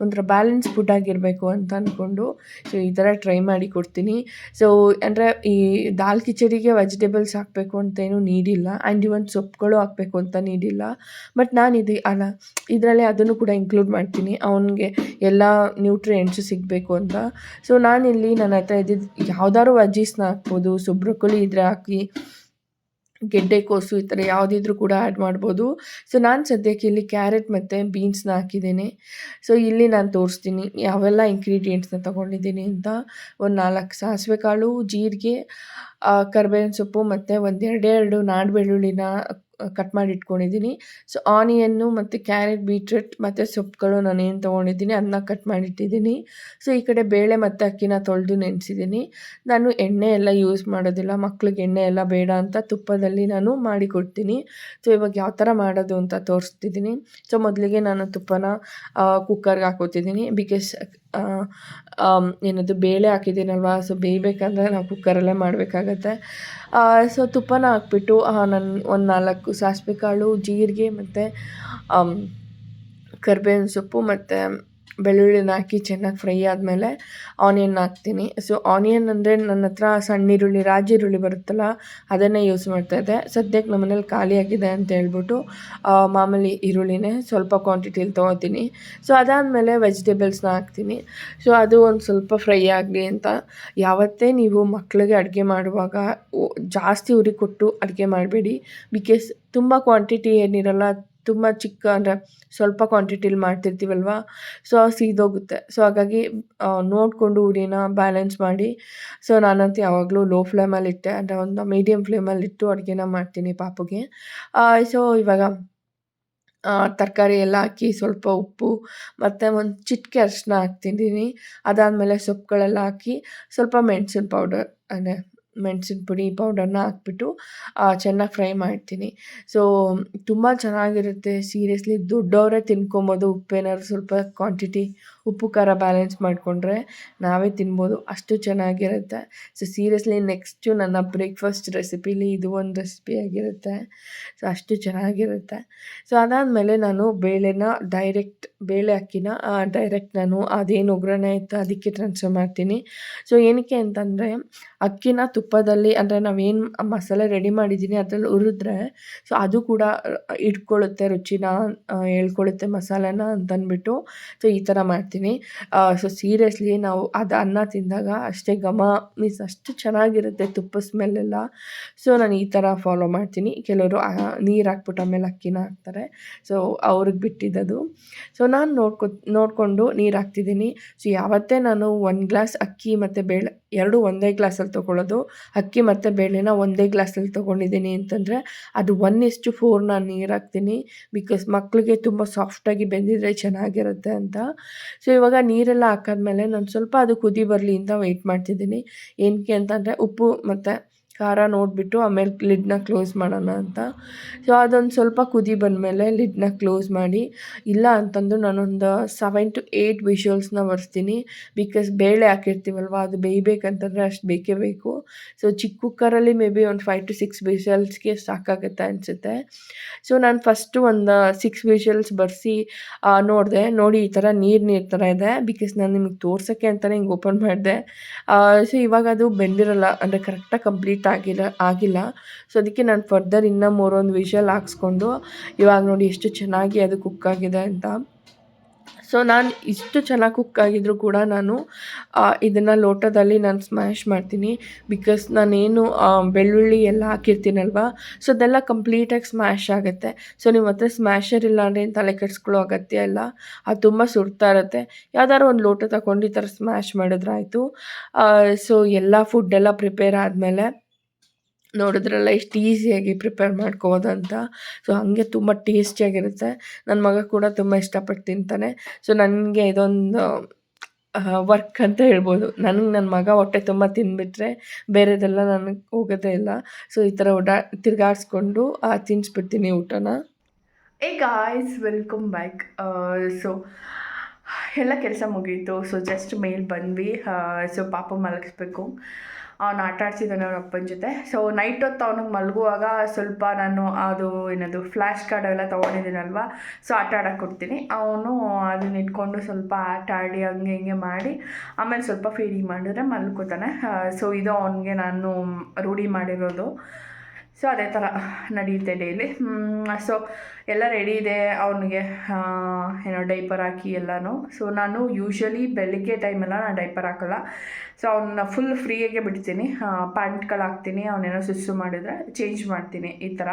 Speaker 2: ಒಂಥರ ಬ್ಯಾಲೆನ್ಸ್ ಫುಡ್ ಆಗಿರಬೇಕು ಅಂತ ಅಂದ್ಕೊಂಡು ಸೊ ಈ ಥರ ಟ್ರೈ ಮಾಡಿ ಕೊಡ್ತೀನಿ. ಸೊ ಅಂದರೆ ಈ ದಾಲ್ ಕಿಚಡಿಗೆ ವೆಜಿಟೇಬಲ್ಸ್ ಹಾಕಬೇಕು ಅಂತೇನು ನೀಡಿಲ್ಲ, ಆ್ಯಂಡ್ ಇವನ್ ಸೊಪ್ಪುಗಳು ಹಾಕಬೇಕು ಅಂತ ನೀಡಿಲ್ಲ. ಬಟ್ ನಾನು ಇದರಲ್ಲಿ ಅದನ್ನು ಕೂಡ ಇನ್ಕ್ಲೂಡ್ ಮಾಡ್ತೀನಿ, ಅವನಿಗೆ ಎಲ್ಲ ನ್ಯೂಟ್ರಿಯೆಂಟ್ಸು ಸಿಗಬೇಕು ಅಂತ. ಸೊ ನಾನಿಲ್ಲಿ ನನ್ನ ಹತ್ರ ಇದ್ದಿದ್ದು ಯಾವ್ದಾದ್ರು ವೆಜ್ಜೀಸ್ನ ಹಾಕ್ಬೋದು. ಸೊ ಬ್ರೊಕೊಲಿ ಇದ್ದರೆ ಹಾಕಿ, ಗೆಡ್ಡೆಕೋಸು ಈ ಥರ ಯಾವುದಿದ್ರೂ ಕೂಡ ಆ್ಯಡ್ ಮಾಡ್ಬೋದು. ಸೊ ನಾನು ಸದ್ಯಕ್ಕೆ ಇಲ್ಲಿ ಕ್ಯಾರೆಟ್ ಮತ್ತು ಬೀನ್ಸ್ನ ಹಾಕಿದ್ದೀನಿ. ಸೊ ಇಲ್ಲಿ ನಾನು ತೋರಿಸ್ತೀನಿ ಯಾವೆಲ್ಲ ಇಂಗ್ರೀಡಿಯೆಂಟ್ಸ್ನ ತೊಗೊಂಡಿದ್ದೀನಿ ಅಂತ. ಒಂದು 4 ಸಾಸಿವೆ ಕಾಳು, ಜೀರಿಗೆ, ಕರಿಬೇವಿನ ಸೊಪ್ಪು ಮತ್ತು ಎರಡೆರಡು ನಾಡು ಬೆಳ್ಳುಳ್ಳಿನ ಕಟ್ ಮಾಡಿ ಇಟ್ಕೊಂಡಿದ್ದೀನಿ. ಸೊ ಆನಿಯನ್ನು ಮತ್ತು ಕ್ಯಾರೆಟ್, ಬೀಟ್ರೂಟ್ ಮತ್ತು ಸೊಪ್ಪುಗಳು ನಾನೇನು ತೊಗೊಂಡಿದ್ದೀನಿ ಅದನ್ನ ಕಟ್ ಮಾಡಿಟ್ಟಿದ್ದೀನಿ. ಸೊ ಈ ಕಡೆ ಬೇಳೆ ಮತ್ತು ಅಕ್ಕಿನ ತೊಳೆದು ನೆನೆಸಿದ್ದೀನಿ. ನಾನು ಎಣ್ಣೆ ಎಲ್ಲ ಯೂಸ್ ಮಾಡೋದಿಲ್ಲ, ಮಕ್ಳಿಗೆ ಎಣ್ಣೆ ಎಲ್ಲ ಬೇಡ ಅಂತ ತುಪ್ಪದಲ್ಲಿ ನಾನು ಮಾಡಿಕೊಡ್ತೀನಿ. ಸೊ ಇವಾಗ ಯಾವ ಥರ ಮಾಡೋದು ಅಂತ ತೋರಿಸ್ತಿದ್ದೀನಿ. ಸೊ ಮೊದಲಿಗೆ ನಾನು ತುಪ್ಪನ ಕುಕ್ಕರ್ಗೆ ಹಾಕೋತಿದ್ದೀನಿ. ಬಿಕಾಸ್ ಏನದು ಬೇಳೆ ಹಾಕಿದ್ದೀನಲ್ವ, ಸೊ ಬೇಯಬೇಕಂದ್ರೆ ನಾವು ಕುಕ್ಕರಲ್ಲೇ ಮಾಡಬೇಕಾಗತ್ತೆ. ಸೊ ತುಪ್ಪನ ಹಾಕ್ಬಿಟ್ಟು ನಾನು ಒಂದು 4 ಸಾಸಿವೆ ಕಾಳು, ಜೀರಿಗೆ ಮತ್ತು ಕರಿಬೇವಿನ ಸೊಪ್ಪು ಮತ್ತು ಬೆಳ್ಳುಳ್ಳಿನ ಹಾಕಿ ಚೆನ್ನಾಗಿ ಫ್ರೈ ಆದಮೇಲೆ ಆನಿಯನ್ ಹಾಕ್ತೀನಿ. ಸೊ ಆನಿಯನ್ ಅಂದರೆ ನನ್ನ ಹತ್ರ ಸಣ್ಣ ಈರುಳ್ಳಿ, ರಾಜಿ ಈರುಳ್ಳಿ ಬರುತ್ತಲ್ಲ ಅದನ್ನೇ ಯೂಸ್ ಮಾಡ್ತಾಯಿದ್ದೆ. ಸದ್ಯಕ್ಕೆ ನಮ್ಮ ಮನೇಲಿ ಖಾಲಿಯಾಗಿದೆ ಅಂತ ಹೇಳ್ಬಿಟ್ಟು ಮಾಮೂಲಿ ಈರುಳ್ಳಿನೇ ಸ್ವಲ್ಪ ಕ್ವಾಂಟಿಟಿಯಲ್ಲಿ ತೊಗೋತೀನಿ. ಸೊ ಅದಾದಮೇಲೆ ವೆಜಿಟೇಬಲ್ಸ್ನ ಹಾಕ್ತೀನಿ. ಸೊ ಅದು ಒಂದು ಸ್ವಲ್ಪ ಫ್ರೈ ಆಗಲಿ ಅಂತ. ಯಾವತ್ತೇ ನೀವು ಮಕ್ಕಳಿಗೆ ಅಡುಗೆ ಮಾಡುವಾಗ ಜಾಸ್ತಿ ಉರಿ ಕೊಟ್ಟು ಅಡುಗೆ ಮಾಡಬೇಡಿ. ಬಿಕಾಸ್ ತುಂಬ ಕ್ವಾಂಟಿಟಿ ಏನಿರಲ್ಲ, ತುಂಬ ಚಿಕ್ಕ ಅಂದರೆ ಸ್ವಲ್ಪ ಕ್ವಾಂಟಿಟಿಲಿ ಮಾಡ್ತಿರ್ತೀವಲ್ವ, ಸೊ ಸೀದೋಗುತ್ತೆ. ಸೊ ಹಾಗಾಗಿ ನೋಡಿಕೊಂಡು ಉರಿನ ಬ್ಯಾಲೆನ್ಸ್ ಮಾಡಿ. ಸೊ ನಾನಂತೂ ಯಾವಾಗಲೂ ಲೋ ಫ್ಲೇಮಲ್ಲಿಟ್ಟೆ, ಅಂದರೆ ಒಂದು ಮೀಡಿಯಮ್ ಫ್ಲೇಮಲ್ಲಿಟ್ಟು ಅಡುಗೆನ ಮಾಡ್ತೀನಿ ಪಾಪುಗೆ. ಸೊ ಇವಾಗ ತರಕಾರಿ ಎಲ್ಲ ಹಾಕಿ ಸ್ವಲ್ಪ ಉಪ್ಪು ಮತ್ತು ಒಂದು ಚಿಟಿಕೆ ಅರಿಶಿನ ಹಾಕ್ತಿದ್ದೀನಿ. ಅದಾದಮೇಲೆ ಸೊಪ್ಪುಗಳೆಲ್ಲ ಹಾಕಿ ಸ್ವಲ್ಪ ಮೆಣಸಿನ ಪೌಡರ್ ಅಂದರೆ ಮೆಣಸಿನ ಪುಡಿ ಪೌಡರ್ನ ಹಾಕ್ಬಿಟ್ಟು ಚೆನ್ನಾಗಿ ಫ್ರೈ ಮಾಡ್ತೀನಿ. ಸೊ ತುಂಬ ಚೆನ್ನಾಗಿರುತ್ತೆ ಸೀರಿಯಸ್ಲಿ. ದೊಡ್ಡವರೇ ತಿನ್ಕೊಬೋದು, ಉಪ್ಪೇನಾದ್ರು ಸ್ವಲ್ಪ ಕ್ವಾಂಟಿಟಿ ಉಪ್ಪು ಖಾರ ಬ್ಯಾಲೆನ್ಸ್ ಮಾಡಿಕೊಂಡ್ರೆ ನಾವೇ ತಿನ್ಬೋದು, ಅಷ್ಟು ಚೆನ್ನಾಗಿರುತ್ತೆ. ಸೊ ಸೀರಿಯಸ್ಲಿ ನೆಕ್ಸ್ಟು ನನ್ನ ಬ್ರೇಕ್ಫಾಸ್ಟ್ ರೆಸಿಪಿಲಿ ಇದು ಒಂದು ರೆಸಿಪಿ ಆಗಿರುತ್ತೆ. ಸೊ ಅಷ್ಟು ಚೆನ್ನಾಗಿರುತ್ತೆ. ಸೊ ಅದಾದಮೇಲೆ ನಾನು ಬೇಳೆ ಅಕ್ಕಿನ ಡೈರೆಕ್ಟ್ ನಾನು ಅದೇನು ಒಗ್ಗರಣೆ ಇತ್ತು ಅದಕ್ಕೆ ಟ್ರಾನ್ಸ್ಫರ್ ಮಾಡ್ತೀನಿ. ಸೊ ಏನಕ್ಕೆ ಅಂತಂದರೆ ಅಕ್ಕಿನ ತುಪ್ಪದಲ್ಲಿ ಅಂದರೆ ನಾವೇನು ಮಸಾಲೆ ರೆಡಿ ಮಾಡಿದ್ದೀನಿ ಅದ್ರಲ್ಲಿ ಹುರಿದ್ರೆ ಸೊ ಅದು ಕೂಡ ಇಟ್ಕೊಳ್ಳುತ್ತೆ ರುಚಿನ, ಹೇಳ್ಕೊಳ್ಳುತ್ತೆ ಮಸಾಲೆನ ಅಂತಂದ್ಬಿಟ್ಟು ಸೊ ಈ ಥರ ಮಾಡ್ತೀನಿ. ಮಾಡ್ತೀನಿ. ಸೊ ಸೀರಿಯಸ್ಲಿ ನಾವು ಅದು ಅನ್ನ ತಿಂದಾಗ ಅಷ್ಟೇ ಘಮ ಮೀನ್ಸ್ ಅಷ್ಟು ಚೆನ್ನಾಗಿರುತ್ತೆ ತುಪ್ಪದ ಸ್ಮೆಲ್ಲೆಲ್ಲ. ಸೊ ನಾನು ಈ ಥರ ಫಾಲೋ ಮಾಡ್ತೀನಿ. ಕೆಲವರು ನೀರು ಹಾಕ್ಬಿಟ್ಟು ಆಮೇಲೆ ಅಕ್ಕಿನ ಹಾಕ್ತಾರೆ. ಸೊ ಅವ್ರಿಗೆ ಬಿಟ್ಟಿದ್ದದು. ಸೊ ನಾನು ನೋಡಿಕೊಂಡು ನೀರು ಹಾಕ್ತಿದ್ದೀನಿ. ಸೊ ಯಾವತ್ತೇ ನಾನು 1 ಗ್ಲಾಸ್ ಅಕ್ಕಿ ಮತ್ತು ಬೇಳೆ 2 ಒಂದೇ ಗ್ಲಾಸಲ್ಲಿ ತೊಗೊಳ್ಳೋದು. ಅಕ್ಕಿ ಮತ್ತು ಬೇಳೆನ ಒಂದೇ ಗ್ಲಾಸಲ್ಲಿ ತೊಗೊಂಡಿದ್ದೀನಿ ಅಂತಂದರೆ ಅದು 1:4 ನಾನು ನೀರು ಹಾಕ್ತೀನಿ. ಬಿಕಾಸ್ ಮಕ್ಕಳಿಗೆ ತುಂಬ ಸಾಫ್ಟಾಗಿ ಬೆಂದಿದ್ರೆ ಚೆನ್ನಾಗಿರುತ್ತೆ ಅಂತ. ಸೊ ಇವಾಗ ನೀರೆಲ್ಲ ಹಾಕಾದ್ಮೇಲೆ ನಾನು ಸ್ವಲ್ಪ ಅದು ಕುದಿ ಬರಲಿ ಅಂತ ವೆಯ್ಟ್ ಮಾಡ್ತಿದ್ದೀನಿ. ಏನಕ್ಕೆ ಅಂತಂದರೆ ಉಪ್ಪು ಮತ್ತು ಖಾರ ನೋಡಿಬಿಟ್ಟು ಆಮೇಲೆ ಲಿಡ್ನ ಕ್ಲೋಸ್ ಮಾಡೋಣ ಅಂತ. ಸೊ ಅದೊಂದು ಸ್ವಲ್ಪ ಕುದಿ ಬಂದಮೇಲೆ ಲಿಡ್ನ ಕ್ಲೋಸ್ ಮಾಡಿ, ಇಲ್ಲ ಅಂತಂದು ನಾನೊಂದು 7 to 8 ವಿಷಲ್ಸ್ನ ಬರ್ಸ್ತೀನಿ. ಬಿಕಾಸ್ ಬೇಳೆ ಹಾಕಿರ್ತೀವಲ್ವ, ಅದು ಬೇಯಬೇಕಂತಂದರೆ ಅಷ್ಟು ಬೇಕೇ ಬೇಕು. ಸೊ ಚಿಕ್ಕ ಕುಕ್ಕರಲ್ಲಿ ಮೇ ಬಿ ಒಂದು 5 to 6 ವಿಷಲ್ಸ್ಗೆ ಸಾಕಾಗುತ್ತೆ ಅನಿಸುತ್ತೆ. ಸೊ ನಾನು ಫಸ್ಟು ಒಂದು 6 ವಿಷಲ್ಸ್ ಬರ್ಸಿ ನೋಡಿದೆ. ನೋಡಿ ಈ ಥರ ನೀರು ಥರ ಇದೆ. ಬಿಕಾಸ್ ನಾನು ನಿಮಗೆ ತೋರ್ಸೋಕ್ಕೆ ಅಂತಲೇ ಹಿಂಗೆ ಓಪನ್ ಮಾಡಿದೆ. ಸೊ ಇವಾಗ ಅದು ಬೆಂದಿರಲ್ಲ, ಅಂದರೆ ಕರೆಕ್ಟಾಗಿ ಕಂಪ್ಲೀಟ್ ಆಗಿಲ್ಲ. ಸೊ ಅದಕ್ಕೆ ನಾನು ಫರ್ದರ್ ಇನ್ನೂ 3 ವಿಷಲ್ ಹಾಕ್ಸ್ಕೊಂಡು ಇವಾಗ ನೋಡಿ ಎಷ್ಟು ಚೆನ್ನಾಗಿ ಅದು ಕುಕ್ ಆಗಿದೆ ಅಂತ. ಸೊ ನಾನು ಇಷ್ಟು ಚೆನ್ನಾಗಿ ಕುಕ್ ಆಗಿದ್ರೂ ಕೂಡ ನಾನು ಇದನ್ನು ಲೋಟದಲ್ಲಿ ನಾನು ಸ್ಮ್ಯಾಶ್ ಮಾಡ್ತೀನಿ. ಬಿಕಾಸ್ ನಾನೇನು ಬೆಳ್ಳುಳ್ಳಿ ಎಲ್ಲ ಹಾಕಿರ್ತೀನಲ್ವ, ಸೊ ಅದೆಲ್ಲ ಕಂಪ್ಲೀಟಾಗಿ ಸ್ಮ್ಯಾಶ್ ಆಗುತ್ತೆ. ಸೊ ನಿಮ್ಮ ಹತ್ರ ಸ್ಮ್ಯಾಶರ್ ಇಲ್ಲ ಅಂದರೆ ತಲೆ ಕೆಡಿಸ್ಕೊಳ್ಳೋ ಅಗತ್ಯ ಇಲ್ಲ. ಅದು ತುಂಬ ಸುಡ್ತಾ ಇರುತ್ತೆ. ಯಾವ್ದಾದ್ರು ಒಂದು ಲೋಟ ತಗೊಂಡು ಈ ಥರ ಸ್ಮ್ಯಾಶ್ ಮಾಡಿದ್ರೆ ಆಯಿತು. ಸೊ ಎಲ್ಲ ಫುಡ್ಡೆಲ್ಲ ಪ್ರಿಪೇರ್ ಆದಮೇಲೆ ನೋಡಿದ್ರಲ್ಲ ಎಷ್ಟು ಈಸಿಯಾಗಿ ಪ್ರಿಪೇರ್ ಮಾಡ್ಕೋಬೋದು ಅಂತ. ಸೊ ಹಾಗೆ ತುಂಬ ಟೇಸ್ಟಿಯಾಗಿರುತ್ತೆ. ನನ್ನ ಮಗ ಕೂಡ ತುಂಬ ಇಷ್ಟಪಟ್ಟು ತಿಂತಾನೆ. ಸೊ ನನಗೆ ಇದೊಂದು ವರ್ಕ್ ಅಂತ ಹೇಳ್ಬೋದು. ನನ್ನ ಮಗ ಹೊಟ್ಟೆ ತುಂಬ ತಿಂದುಬಿಟ್ರೆ ಬೇರೆದೆಲ್ಲ ನನಗೆ ಹೋಗೋದೇ ಇಲ್ಲ. ಸೊ ಈ ಥರ ತಿರುಗಾಡಿಸ್ಕೊಂಡು ತಿನ್ನಿಸ್ಬಿಡ್ತೀನಿ ಊಟನ.
Speaker 1: ಏ ಗಾಯ್ಸ್, ವೆಲ್ಕಮ್ ಬ್ಯಾಕ್. ಸೊ ಎಲ್ಲ ಕೆಲಸ ಮುಗೀತು. ಸೊ ಜಸ್ಟ್ ಮೇಲೆ ಬಂದ್ವಿ. ಸೊ ಪಾಪ ಮಲಗಿಸ್ಬೇಕು. ಅವ್ನು ಆಟ ಆಡ್ಸಿದ್ದಾನೆ ಅವ್ರ ಅಪ್ಪನ ಜೊತೆ. ಸೊ ನೈಟ್ ಹೊತ್ತು ಅವ್ನಿಗೆ ಮಲಗುವಾಗ ಸ್ವಲ್ಪ ನಾನು ಅದು ಏನದು ಫ್ಲ್ಯಾಶ್ ಕಾರ್ಡ್ ಎಲ್ಲ ತೊಗೊಂಡಿದ್ದೀನಲ್ವ, ಸೊ ಆಟ ಆಡೋಕ್ಕೆ ಕೊಡ್ತೀನಿ. ಅವನು ಅದನ್ನ ಇಟ್ಕೊಂಡು ಸ್ವಲ್ಪ ಆಟ ಆಡಿ ಹಂಗೆ ಹಿಂಗೆ ಮಾಡಿ ಆಮೇಲೆ ಸ್ವಲ್ಪ ಫೀಡಿಂಗ್ ಮಾಡಿದ್ರೆ ಮಲ್ಕೋತಾನೆ. ಸೊ ಇದು ಅವನಿಗೆ ನಾನು ರೂಢಿ ಮಾಡಿರೋದು. ಸೊ ಅದೇ ಥರ ನಡೆಯುತ್ತೆ ಡೈಲಿ. ಸೊ ಎಲ್ಲ ರೆಡಿ ಇದೆ ಅವನಿಗೆ ಏನೋ ಡೈಪರ್ ಹಾಕಿ ಎಲ್ಲನೂ. ಸೊ ನಾನು ಯೂಶ್ವಲಿ ಬೆಳಗ್ಗೆ ಟೈಮೆಲ್ಲ ನಾನು ಡೈಪರ್ ಹಾಕೋಲ್ಲ. ಸೊ ಅವನ್ನ ಫುಲ್ ಫ್ರೀಯಾಗೆ ಬಿಡ್ತೀನಿ. ಪ್ಯಾಂಟ್ಗಳು ಹಾಕ್ತೀನಿ, ಅವನೇನೋ ಸುಸ್ಸು ಮಾಡಿದ್ರೆ ಚೇಂಜ್ ಮಾಡ್ತೀನಿ ಈ ಥರ.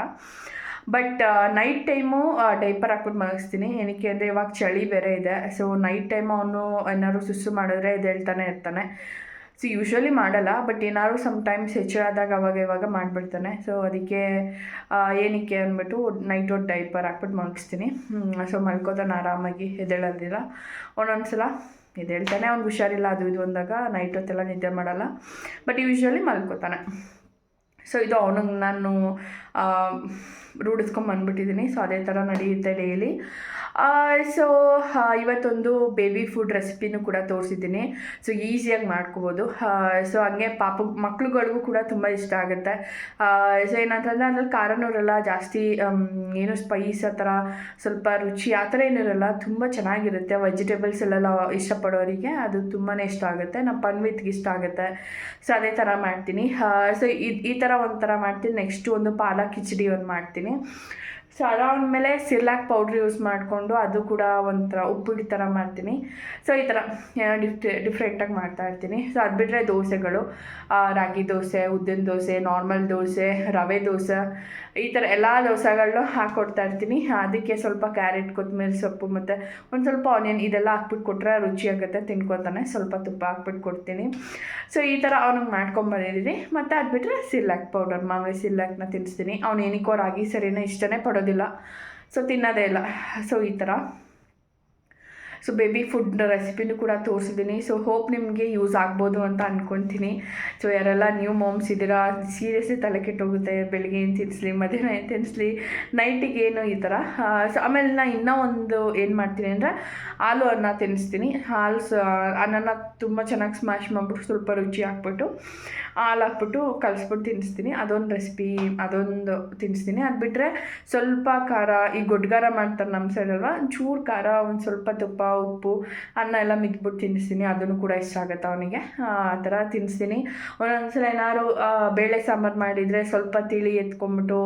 Speaker 1: ಬಟ್ ನೈಟ್ ಟೈಮು ಡೈಪರ್ ಹಾಕ್ಬಿಟ್ಟು ಮಲಗಿಸ್ತೀನಿ. ಏನಕ್ಕೆ ಅಂದರೆ ಇವಾಗ ಚಳಿ ಬೇರೆ ಇದೆ. ಸೊ ನೈಟ್ ಟೈಮ್ ಅವನು ಏನಾದ್ರು ಸುಸ್ಸು ಮಾಡಿದ್ರೆ ಎದ್ದೇಳ್ತಾನೆ ಇರ್ತಾನೆ. ಸೊ ಯೂಶ್ವಲಿ ಮಾಡಲ್ಲ, ಬಟ್ ಏನಾದ್ರು ಸಮ್ಟೈಮ್ಸ್ ಹೆಚ್ಚಾದಾಗ ಅವಾಗ ಇವಾಗ ಮಾಡಿಬಿಡ್ತಾನೆ. ಸೊ ಅದಕ್ಕೆ ಏನಕ್ಕೆ ಅಂದ್ಬಿಟ್ಟು ನೈಟ್ ಹೊತ್ತು ಡೈಪರ್ ಹಾಕ್ಬಿಟ್ಟು ಮಲಗಿಸ್ತೀನಿ. ಸೊ ಮಲ್ಕೋತಾನೆ ಆರಾಮಾಗಿ, ಎದ್ದೇಳೋದಿಲ್ಲ. ಒಂದೊಂದು ಸಲ ಎದ್ದೇಳ್ತಾನೆ, ಅವ್ನಿಗೆ ಹುಷಾರಿಲ್ಲ ಅದು ಇದು ಅಂದಾಗ ನೈಟ್ ಹೊತ್ತೆಲ್ಲ ನಿದ್ದೆ ಮಾಡಲ್ಲ, ಬಟ್ ಯೂಶ್ವಲಿ ಮಲ್ಕೋತಾನೆ. ಸೊ ಇದು ಅವನಿಗೆ ನಾನು ರೂಢಿಸ್ಕೊಂಬಂದ್ಬಿಟ್ಟಿದ್ದೀನಿ. ಸೊ ಅದೇ ಥರ ನಡೆಯುತ್ತೆ ಡೈಲಿ. ಸೊ ಇವತ್ತೊಂದು ಬೇಬಿ ಫುಡ್ ರೆಸಿಪಿನೂ ಕೂಡ ತೋರಿಸಿದ್ದೀನಿ. ಸೊ ಈಸಿಯಾಗಿ ಮಾಡ್ಕೋಬೋದು. ಸೊ ಹಂಗೆ ಮಕ್ಳುಗಳಿಗೂ ಕೂಡ ತುಂಬ ಇಷ್ಟ ಆಗುತ್ತೆ. ಸೊ ಏನಂತಂದರೆ ಅದ್ರಲ್ಲಿ ಖಾರನೂ ಇರಲ್ಲ ಜಾಸ್ತಿ, ಏನು ಸ್ಪೈಸ್ ಆ ಥರ ಸ್ವಲ್ಪ ರುಚಿ ಆ ಥರ ಏನಿರಲ್ಲ, ತುಂಬ ಚೆನ್ನಾಗಿರುತ್ತೆ. ವೆಜಿಟೇಬಲ್ಸ್ ಎಲ್ಲ ಇಷ್ಟಪಡೋರಿಗೆ ಅದು ತುಂಬಾ ಇಷ್ಟ ಆಗುತ್ತೆ. ನಮ್ಮ ಪನ್ವಿತ್ಗೆ ಇಷ್ಟ ಆಗುತ್ತೆ. ಸೊ ಅದೇ ಥರ ಮಾಡ್ತೀನಿ. ಸೊ ಈ ಥರ ಒಂಥರ ಮಾಡ್ತೀನಿ. ನೆಕ್ಸ್ಟು ಒಂದು ಪಾಲಕ್ ಕಿಚಡಿ ಒಂದು ಮಾಡ್ತೀನಿ. ಸೊ ಅದಾದಮೇಲೆ ಸಿರ್ಲಾಕ್ ಪೌಡ್ರ್ ಯೂಸ್ ಮಾಡಿಕೊಂಡು ಅದು ಕೂಡ ಒಂಥರ ಉಪ್ಪಿಟ್ಟು ಥರ ಮಾಡ್ತೀನಿ. ಸೊ ಈ ಥರ ಏನೋ ಡಿಫ್ರೆಂಟಾಗಿ ಮಾಡ್ತಾಯಿರ್ತೀನಿ. ಸೊ ಅದು ಬಿಟ್ಟರೆ ದೋಸೆಗಳು, ರಾಗಿ ದೋಸೆ, ಉದ್ದಿನ ದೋಸೆ, ನಾರ್ಮಲ್ ದೋಸೆ, ರವೆ ದೋಸೆ, ಈ ಥರ ಎಲ್ಲ ದೋಸೆಗಳನ್ನೂ ಹಾಕ್ಕೊಡ್ತಾ ಇರ್ತೀನಿ. ಅದಕ್ಕೆ ಸ್ವಲ್ಪ ಕ್ಯಾರೆಟ್, ಕೊತ್ತಂಬರಿ ಸೊಪ್ಪು ಮತ್ತು ಒಂದು ಸ್ವಲ್ಪ ಆನಿಯನ್ ಇದೆಲ್ಲ ಹಾಕ್ಬಿಟ್ಟು ಕೊಟ್ಟರೆ ರುಚಿಯಾಗುತ್ತೆ, ತಿನ್ಕೊತಾನೆ. ಸ್ವಲ್ಪ ತುಪ್ಪ ಹಾಕ್ಬಿಟ್ಟು ಕೊಡ್ತೀನಿ. ಸೊ ಈ ಥರ ಅವ್ನಿಗೆ ಮಾಡ್ಕೊಂಬಂದಿದ್ದೀನಿ. ಮತ್ತು ಅದು ಬಿಟ್ಟರೆ ಸಿರ್ಲಾಕ್ ಪೌಡರ್, ಮಾಮೂಲಿ ಸಿರ್ಲಾಕ್ನ ತಿನ್ನಿಸ್ತೀನಿ. ಅವ್ನು ಏನಕ್ಕೋ ರಾಗಿ ಸರಿನೂ ಇಷ್ಟನೇ ಪಡೋದಿಲ್ಲ, ಸೊ ತಿನ್ನೋದೇ ಇಲ್ಲ. ಸೊ ಈ ಥರ ಸೊ ಬೇಬಿ ಫುಡ್ ರೆಸಿಪಿನೂ ಕೂಡ ತೋರಿಸಿದ್ದೀನಿ. ಸೊ ಹೋಪ್ ನಿಮಗೆ ಯೂಸ್ ಆಗ್ಬೋದು ಅಂತ ಅಂದ್ಕೊತೀನಿ. ಸೊ ಯಾರೆಲ್ಲ ನ್ಯೂ ಮಾಮ್ಸ್ ಇದ್ದೀರಾ, ಸೀರಿಯಸ್ಲಿ ತಲೆ ಕೆಟ್ಟೋಗುತ್ತೆ. ಬೆಳಿಗ್ಗೆ ಏನು ತಿನ್ನಿಸ್ಲಿ, ಮಧ್ಯಾಹ್ನ ಏನು ತಿನ್ನಿಸ್ಲಿ, ನೈಟಿಗೆ ಏನು ಈ ಥರ. ಸೊ ಆಮೇಲೆ ನಾನು ಇನ್ನೂ ಒಂದು ಏನು ಮಾಡ್ತೀನಿ ಅಂದರೆ ಹಾಲು ಅನ್ನ ತಿನ್ನಿಸ್ತೀನಿ. ಅನ್ನನ ತುಂಬ ಚೆನ್ನಾಗಿ ಸ್ಮ್ಯಾಶ್ ಮಾಡಿಬಿಟ್ಟು ಸ್ವಲ್ಪ ರುಚಿ ಹಾಕ್ಬಿಟ್ಟು ಹಾಲು ಹಾಕ್ಬಿಟ್ಟು ಕಲಿಸ್ಬಿಟ್ಟು ತಿನ್ನಿಸ್ತೀನಿ. ಅದೊಂದು ರೆಸಿಪಿ, ಅದೊಂದು ತಿನ್ನಿಸ್ತೀನಿ. ಅದು ಬಿಟ್ಟರೆ ಸ್ವಲ್ಪ ಖಾರ, ಈ ಗೊಡ್ಗಾರ ಮಾಡ್ತಾರೆ ನಮ್ಮ ಸೈಡಲ್ವ, ಒಂಚೂರು ಖಾರ, ಒಂದು ಸ್ವಲ್ಪ ತುಪ್ಪ, ಉಪ್ಪು ಅನ್ನ ಎಲ್ಲ ಮಿಕ್ಬಿಟ್ಟು ತಿನ್ನಿಸ್ತೀನಿ. ಅದನ್ನು ಕೂಡ ಇಷ್ಟ ಆಗುತ್ತೆ ಅವನಿಗೆ. ಆ ಥರ ತಿನ್ನಿಸ್ತೀನಿ. ಒಂದೊಂದ್ಸಲ ಏನಾದ್ರು ಬೇಳೆ ಸಾಂಬಾರು ಮಾಡಿದರೆ ಸ್ವಲ್ಪ ತಿಳಿ ಎತ್ಕೊಂಡ್ಬಿಟ್ಟು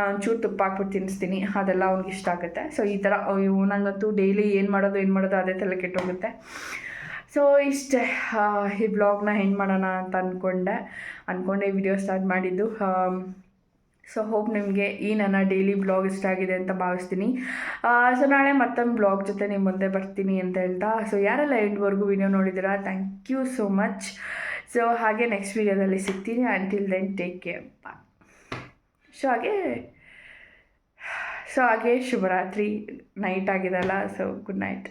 Speaker 1: ಒಂಚೂರು ತುಪ್ಪ ಹಾಕ್ಬಿಟ್ಟು ತಿನ್ನಿಸ್ತೀನಿ. ಅದೆಲ್ಲ ಅವ್ನಿಗೆ ಇಷ್ಟ ಆಗುತ್ತೆ. ಸೊ ಈ ಥರ ನನಗಂತೂ ಡೈಲಿ ಏನು ಮಾಡೋದು ಅದೇ ತಲೆ ಕೆಟ್ಟೋಗುತ್ತೆ. ಸೊ ಇಷ್ಟೇ, ಈ ಬ್ಲಾಗ್ನ ಹೆಂಗೆ ಮಾಡೋಣ ಅಂತ ಅಂದ್ಕೊಂಡೆ ವಿಡಿಯೋ ಸ್ಟಾರ್ಟ್ ಮಾಡಿದ್ದು. ಸೊ ಹೋಪ್ ನಿಮಗೆ ಈ ನನ್ನ ಡೈಲಿ ಬ್ಲಾಗ್ ಇಷ್ಟ ಆಗಿದೆ ಅಂತ ಭಾವಿಸ್ತೀನಿ. ಸೊ ನಾಳೆ ಮತ್ತೊಂದು ಬ್ಲಾಗ್ ಜೊತೆ ನಿಮ್ಮ ಮುಂದೆ ಬರ್ತೀನಿ ಅಂತ ಹೇಳ್ತಾ, ಸೊ ಯಾರೆಲ್ಲ ಎಂಡ್ವರೆಗೂ ವಿಡಿಯೋ ನೋಡಿದ್ದೀರಾ thank you so much. So ಹಾಗೆ ನೆಕ್ಸ್ಟ್ ವಿಡಿಯೋದಲ್ಲಿ ಸಿಗ್ತೀನಿ. Until then take care, bye. So ಹಾಗೆ ಶುಭರಾತ್ರಿ, ನೈಟ್ ಆಗಿದೆಲ್ಲ. So good night.